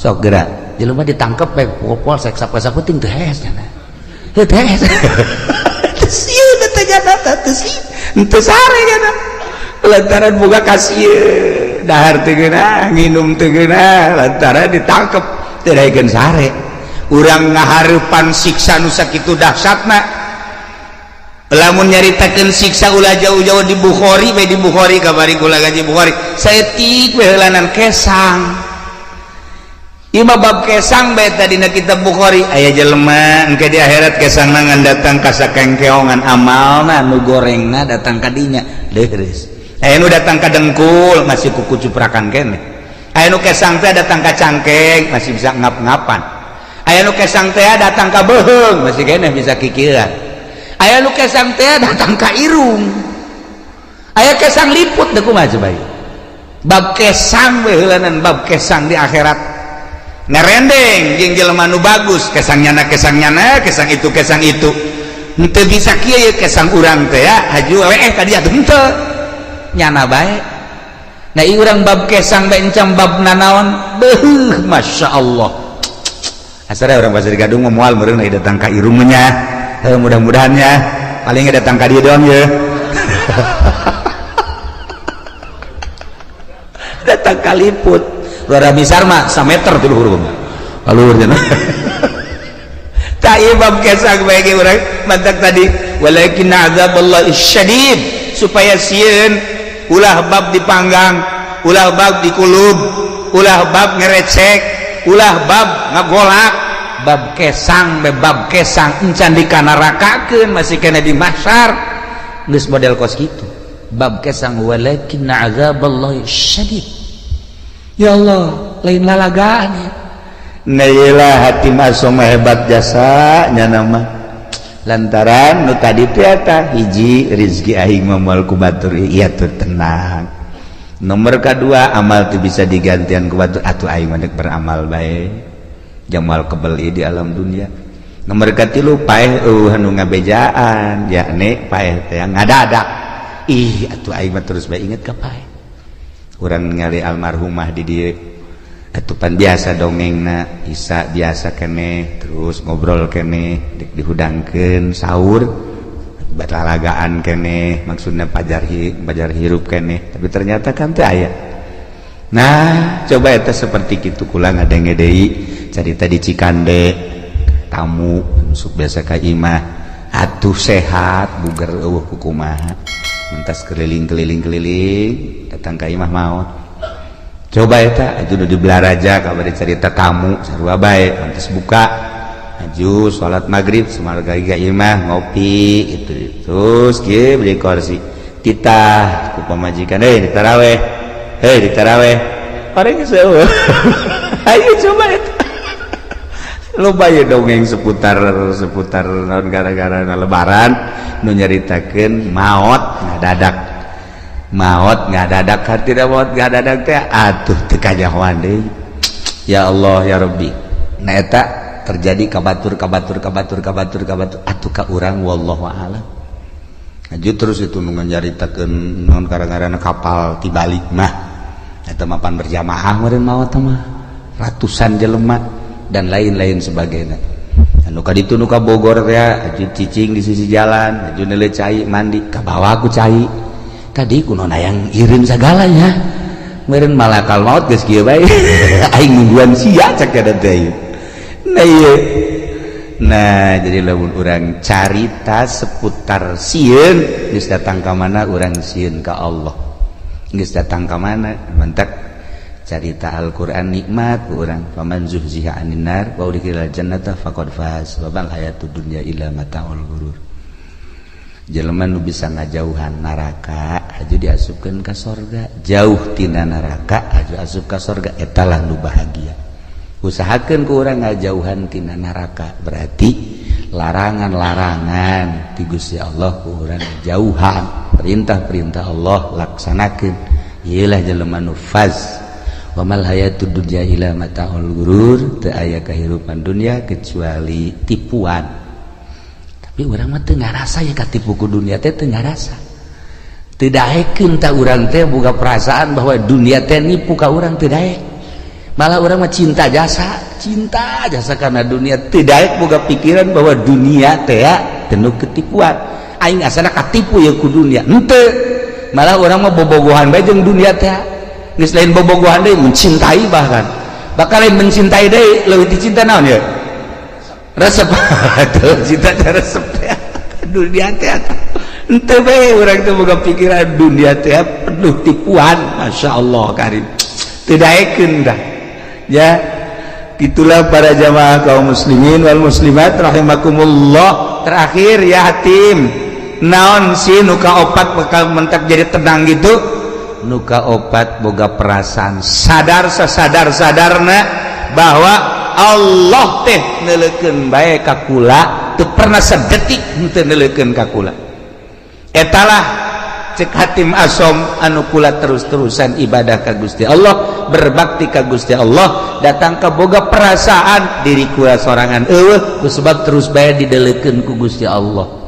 sok geura jelema ditangkep bae polsek sapoe-sapoe teu hees nya teu hees sieun teh jana teh sieun teu sare nya lantaran boga kasieun dahar teu geuna nginum teu geuna lantaran ditangkep teu daekeun sare urang ngahareupan siksa nu sakitu dahsyatna lamun nyaritakeun siksa ulah jauh-jauh di Bukhari bae di Bukhari kabari kula gaji Bukhari saeutik we heulanan kesang ieu mah bab kesang bae tadina kitab Bukhari aya jelema engke di akhirat kesangna ngan datang ka sakengkeongan amalna nu gorengna datang ka dinya leres aya nu datang ka dengkul masih kuku cuprakan keneh aya nu kesang teh datang ka cangkeng masih bisa ngap-ngapan aya nu kesang teh datang ka beuheung masih keneh bisa kikieuan aya nu kesang teh datang ka irung aya kesang liput teh kumaha coba bab kesang we heulanan bab kesang di akhirat ngerendeng jeung jelema nu bagus kesangnyana kesang itu henteu bisa kieu kesang urang teh ya haju weeh ka dieu henteu nyana bae nah ieu urang bab kesang bae encam bab nanaon beuh masyaallah asal orang Pasir Gadung moal meureun datang ka irung nya mudah-mudahannya paling datang ka dieu doang ya datang ka liput rada misar mah 1 meter tuh luhur luhur cenah ta ieu bab kesang bae ge urang mantak tadi walakin azaballahi syadid supaya sieun ulah bab dipanggang ulah bab dikulub ulah bab ngerecek ulah bab ngagolak bab kesang encan dikanarakakeun masih kena di mahsyar geus model kos kitu bab kesang walakin azaballahi syadid. Ya Allah lain lalagaan ya nailah hati masom hebat jasanya nama lantaran nu tadi teh eta hiji rezeki aing moal ku batur ieu teh tenang. Nomor kedua amal teh bisa digantian ku batur atuh aing mah beramal bae jamal kebeli di alam dunia. Nomor katilu paeh anu ngabejaan yakni paeh teh ngadadak ih atuh aing mah terus bae inget ka paeh. Urang ningali almarhumah di dieu atuh pan biasa dongengna Isa biasa keneh terus ngobrol keneh dek dihudangkeun saur balalagaan keneh maksudna pajar hirup keneh tapi ternyata kan teu aya. Nah coba eta seperti kitu kula ngadenge deui carita di Cikande tamu masuk biasa ka imah atuh sehat bugar eueuh kumaha mentas keliling datang ka imah maot coba eta aju nu dibelaraja kabade carita tamu sarua bae pantes buka aju salat maghrib sumarga ka imah ngopi itu terus kieu beli kursi titah ku pamajikan ditaraweh ditaraweh pareng geus eueuh ayo coba eta loba ya dongeng seputar naon gara-gara lebaran nu nyaritakeun maot ngadadak tidak maot ngadadak teh atuh teu kajahoan deui. Ya Allah ya Rabbi nah eta terjadi kabatur atuh ka urang wallahu a'lam. Aju terus itu nu nyaritakeun naon gara-garana kapal tibalik mah eta mapan berjamaah meureun maot mah ratusan jelema dan lain-lain sebagainya. Anu kaditu nu ka Bogor teh aju cicing di sisi jalan, aju neuleuh cai mandi ka bawah ku cai. Tadi kuno yang irin segalanya. Meureun malakal maut geus kieu bae. Aing nungguan sia cek ada teh. Nah ieu. Nah, jadi lamun urang carita seputar sieun geus datang ka mana urang sieun ka Allah. Geus datang ka mana mentek carita Al-Qur'an nikmat ku urang faman zuhziha 'anil nar wa udkhilal jannata faqad faz wa bal hayatud dunya illa mata'ul ghurur. Jelema nu bisa ngajauhan neraka aju diasupkeun ka sorga, jauh tina neraka aju asup ka sorga eta lah nu bahagia. Usahakeun ku urang ngajauhan tina neraka berarti larangan-larangan ti Gusti Allah ku urang jauhan, perintah-perintah Allah laksanakeun. Ieulah jelema nu faz. Wa mal hayatud dunya illa mata'ul ghurur, teu aya kahirupan dunia kecuali tipuan. Tapi urang mah teu ngarasa ya katipu ku dunia teh teu ngarasa. Teu daekeun ta urang teh boga perasaan bahwa dunia teh nipu ka urang teu daek. Malah urang mah cinta jasa karena dunia teu daek boga pikiran bahwa dunia teh penuh ketipuan. Aing asana katipu ya ku dunia. Henteu. Malah urang mah bobogohan bae jeung dunia teh. Geus lain bobogohan deui mencintai bahkan lain mencintai deui leuwih dicinta naon ya resep atuh cinta teh resep teh dunia teh henteu bae urang teh boga pikiran dunia teh penuh tipuan masyaallah karim teu daekeun dah ya itulah para jamaah kaum muslimin wal muslimat rahimakumullah. Terakhir ya hatim naon sih nu kaopat bakal mentak jadi tenang gitu nuka opat boga perasaan sadar sadarna bahwa Allah teh neuleukeun bae ka kula teu pernah sadetik henteu neuleukeun ka kula. Etalah cek hatim asom anu kula terus-terusan ibadah ka Gusti Allah, berbakti ka Gusti Allah, datang ka boga perasaan diri kula sorangan eueuh kusebab terus bae dideuleukeun ku Gusti Allah.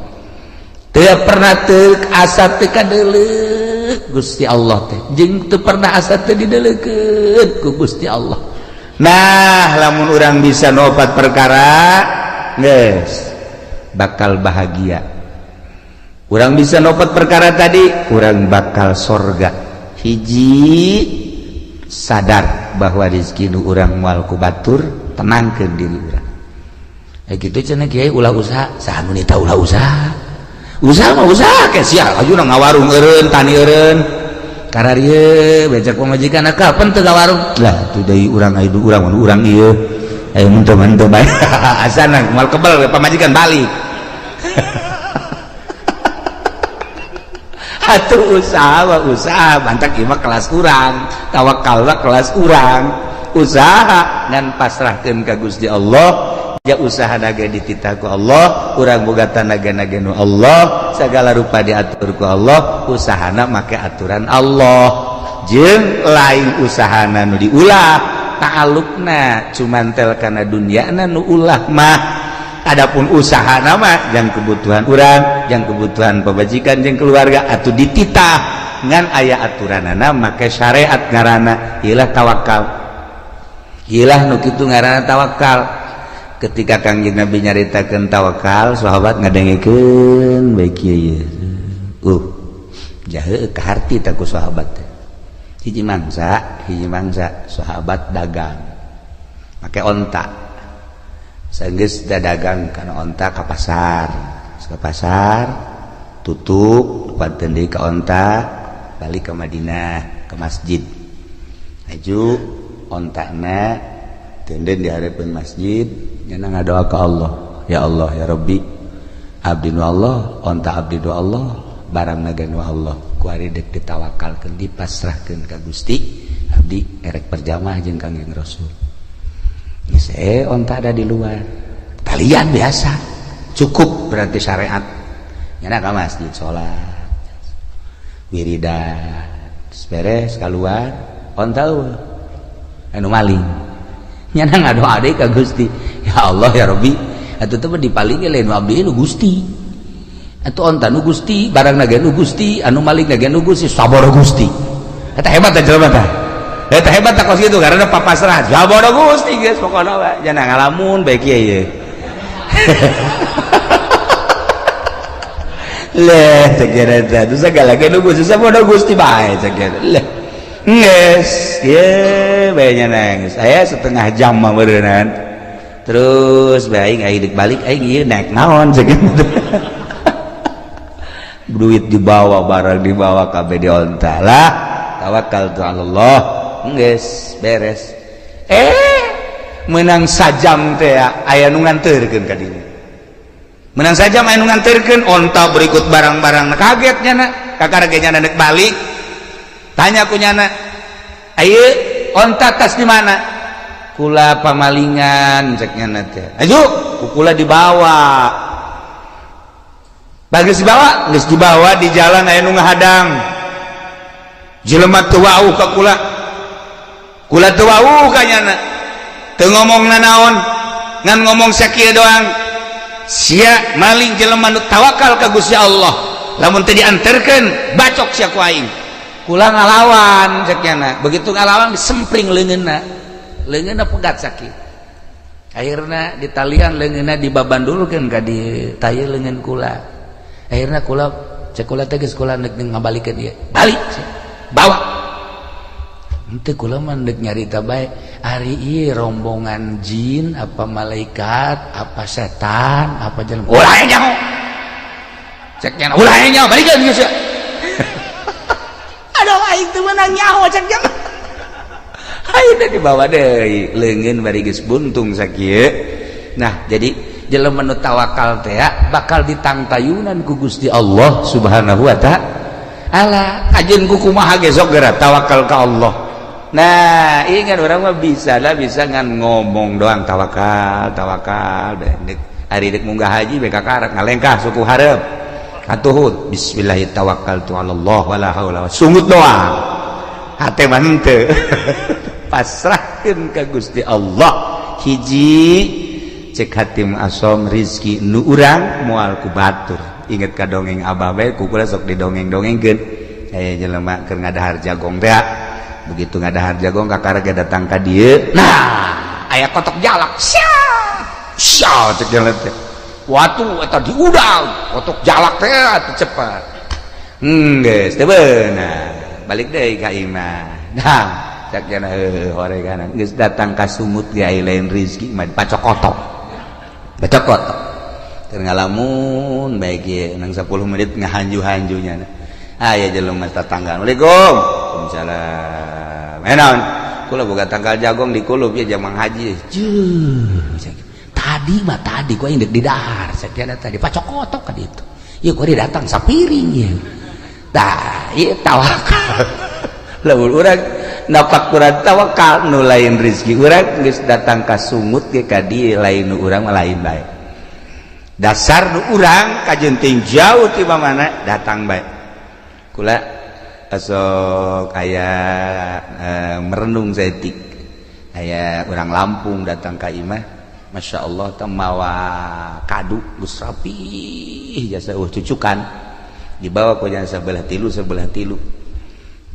Teu pernah teu asa teu kadeuleuh Gusti Allah teh jeung teu pernah asa teu dideuleukeun ku Gusti Allah. Nah lamun urang bisa nopat perkara geus bakal bahagia. Urang bisa nopat perkara tadi urang bakal sorga. Hiji sadar bahwa rezeki nu urang moal ku batur tenangkeun diri urang. Kitu cenah kiai ulah usaha saha nu nita ulah usaha mah usaha ke sia aju ngawarung eureun tani eureun kararieu becak pamajikan kapan teu ngawarung lah tu deui urang aya urang ieu aya menteu bae asana moal kebal pamajikan balik atuh usaha bantak ieu mah kelas urang, tawakal mah kelas urang. Usaha ngan pasrahkeun ka Gusti Allah, ya usaha naga dititah ku Allah, urang boga tanaga nu Allah, segala rupa diatur ku Allah, usahana make aturan Allah. Jeung lain usahana nu diulah, ta'alluqna cumantel kana dunyana nu ulah mah. Adapun usahana mah jang kebutuhan urang, jang kebutuhan pabajikan jeung keluarga atuh dititah ngan aya aturanana make syariat ngaranna ieulah tawakal. Ieulah nu kitu ngaranna tawakal. Ketika Kangjeng Nabi nyaritakeun tawakal, sahabat ngadengikeun bae kieu. Jahe ka harti ta ku sahabat. Hiji mangsa sahabat dagang. Make onta. Saenggeus dagang kana onta ka pasar. Ka pasar tutup padeun deui ka onta, balik ke Madinah, ke masjid. Aju ontana tenden di hadapan masjid nyana ngadoa ka Allah, ya Allah ya Rabbi, abdi nu Allah, onta abdi nu Allah, barang naga nu Allah, ku ari dek ditawakalkeun dipasrahkeun ka Gusti, abdi erek perjamaah jeung Kangjeng Rasul. Geus onta ada di luar, talian biasa, cukup berarti syariat. Nyana ka masjid salat, wiridan, beres keluar, onta anu maling nyana ngadoa deui ka Gusti, ya Allah ya Rabbi, atuh teh dipalingi lain abdi nu Gusti, atuh onta nu Gusti, barang naga nu Gusti, anu maling naga nu Gusti, saboro Gusti. Eta hebat teh jelema teh, eta hebat teh kos kitu karena papasrah saboro Gusti geus pokona we jangan ngalamun bae kieu ye. Leh cek eta teh segala nu Gusti saboro Gusti bae cek eta. Leh nges, ya, bayarnya nangis. Saya setengah jam mah berenang. Terus baik, aing balik, aing naik naon segitu. Duit dibawa, barang dibawa, kabeh di onta lah. Tawakal tu Allah, nges, beres. Menang sajam teh, aya nu nganterkeun ka dieu. Menang sajam aya nu nganterkeun, onta berikut barang-barang kagetnya na, kakaragenya nek balik. Tanya kunyana, ayo onta tas di mana? Kula pamalingan ceknya nanti. Ayo, kula dibawa. Bagus dibawa di jalan aya nu ngahadang. Jelema teu wauh ka kula. Kula teu wauh ka nyana. Teu ngomongna naon, ngan ngomong sakieu doang. Sia maling jelema nu tawakal ka Gusti Allah. Lamun teu dianterkeun, bacok sia ku aing. Kula ngalawan ceknya, begitu ngalawan disempring leungeunna pegat sakit. Akhirna ditalian leungeunna dibabandulkeun ka di taye leungeun kula. Akhirna kula cek kula teh geus kula neuk ngabalikeun ieu. Balik bawa. Henteu kula mah neuk nyarita bae, ari ieu rombongan jin apa malaikat apa setan apa jelema. Ulah nyaho. Ceknya ulah nyaho balikeun geus ya. Aduh aing teu meunang nyaho cek jam. Ayeuna dibawa deui leungeun bari geus buntung sakieu. Nah, jadi jelema nu tawakal teh bakal ditangtayunan ku Gusti Allah Subhanahu wa taala. Ajeun ku kumaha ge sok geura tawakal ka Allah. Nah, ingat urang mah bisa ngan ngomong doang tawakal dek ari dek munggah haji beka karat ngalengkah suku hareup. Atuhud bismillahirrahmanirrahim tawakkaltu 'alallah wala haula sungut doang hate mah henteu pasrahkeun ka Gusti Allah. Hiji cek hatim asom rizki nu urang moal ku batur. Inget ka dongeng abah bae ku kula sok didongeng-dongengkeun aya jelema keur ngadahar jagong teh. Begitu ngadahar jagong kakarage datang ka dieu, nah aya kotok jalak sia cek jelema teh. Watu eta diudang kotok jalak teh atuh cepat. Geus teu beunang. Balik deui ka imah. Nah, cak cenah horeganan geus datang ka sumut ge aya lain rezeki mah pacokotok. Pacokotok. Keur ngalamun bae ge nang 10 menit ngahanju-hanjunya. Aya jelema tetangga. Asalamualaikum. Waalaikumsalam. Naon? Kula boga tanggal jagong di kulup ya jamang haji. Tadi gua indek di dahar sekian tadi pacokotok ka ditu. Ieu kuari datang sapiring ya. tah ieu tawakal. Lamun urang napak urang tawakal nu lain rezeki urang geus datang ka sungut ge ka dieu lain nu urang mah lain bae. Dasar nu urang kajenting jauh ti mana datang bae. Kula asok aya merenung saeutik. Aya urang Lampung datang ka imah, Masya Allah temawa kadu geus rapih jasa cucukan dibawa ku jasa sebelah tilu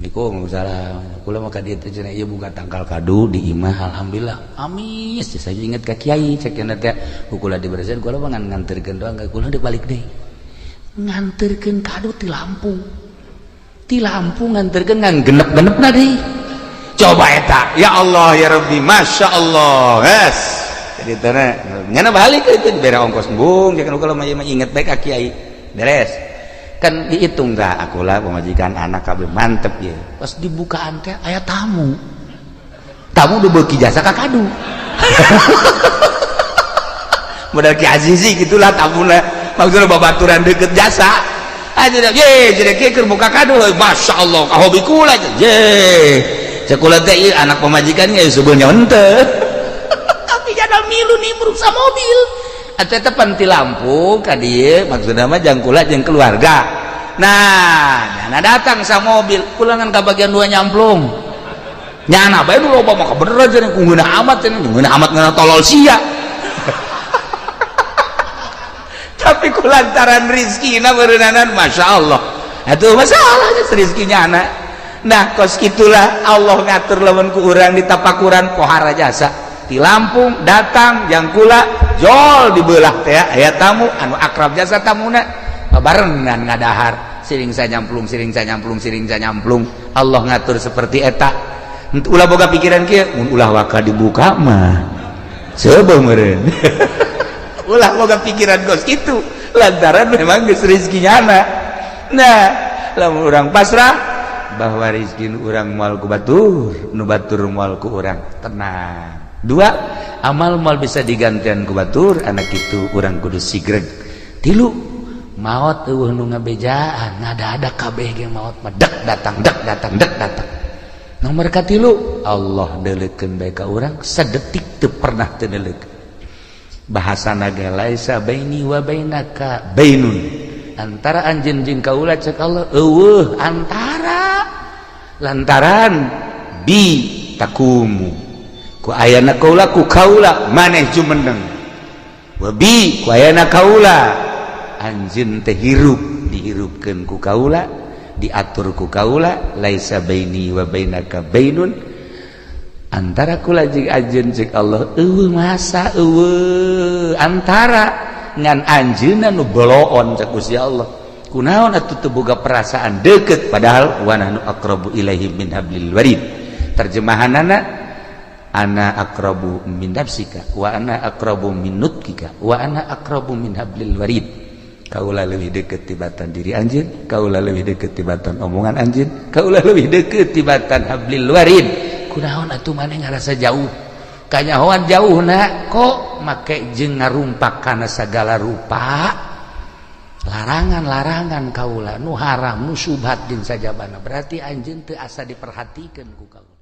niku salah kula mah ka dieu teh cenah ieu buka tangkal kadu di imah alhamdulillah amis saya inget ka kiai cek cenah teh kula diberesin kula mah nganterkeun doang kula deuk balik deui nganterkeun kadu ti Lampung nganterkeun ngan genep-genepna deui coba eta ya Allah ya Rabbi Masya Allah yes jadi tanah nyana balik itu bere ongkos bung jangan kalau mah inget baik ka kiai beres kan dihitung tah akulah pemajikan anak kabeh mantep ya pas dibukaan teh aya tamu udah beuki jasa ka kadu modal Ki Azizi gitulah tamuna maksudna babaturan deukeut jasa aja ye jadi keur buka kadu Masya Allah ka hobi kula ye cekula teh anak pemajikan ge sebenarnya henteu tapi jadal milu nih berusaha mobil eta teh panti Lampung ka dieu maksudna mah jang kula jeung keluarga nah nyana datang sa mobil kula ngan ka bagian 2 nyamplung nyana bae nu loba mah bener aja ku ngeunah amat cenah ngeunah amat ngeunah tolol sia tapi kulantaran rizkina beureunanan Masya Allah atuh masalah rezekinya anak. Nah kos itulah Allah ngatur lamun ku urang di tapakuran pohara jasa di Lampung datang yang kula jol dibelah teh aya tamu anu akrab jasa tamuna barengan ngadahar siring nyamplung Allah ngatur seperti eta ulah boga pikiran kieu mun ulah waka dibuka mah coba meureun ulah boga pikiran kos kitu lantaran memang geus rezekinya anak. Nah lamun urang pasrah bahwa rizki urang moal ku batur nu batur moal ku urang tenang. 2 amal moal bisa digantian ku batur anak itu urang kudu sigreg. 3 maot eueuh nu ngabejaan ngada-ada kabeh ge maot mah dek datang nomor ka 3 Allah deuleukeun bae ka urang sadetik teu pernah teu deuleukeun bahasana ge laisa baini wa bainaka bainun antara anjeun jeung kaula cek Allah eueuh antara lantaran bi takumu ku ayana kaula ku kaula maneh jumeneng wa bi ku ayana kaula anjeun teh hirup dihirupkeun ku kaula diatur ku kaula laisa baini wa bainaka bainun antara kula jeung anjeun cek Allah eueuh masa eueuh antara ngan anjeunna nu boloon cek Gusti Allah kunaon atuh teu boga perasaan deukeut padahal wa nahnu aqrabu ilaihi min hablil warid terjemahanana ana aqrabu min nafsika wa ana aqrabu min nutkika wa ana aqrabu min hablil warid kaula leuwih deukeut tibatan diri anjeun kaula leuwih deukeut tibatan omongan anjeun kaula leuwih deukeut tibatan hablil warid kunaon atuh maneh ngarasa jauh kanyahoan jauhna kok make jeung ngarumpak kana sagala rupa larangan kaula nu haram nu subhat jeung sajabana berarti anjeun teu asa diperhatikeun ku kaula.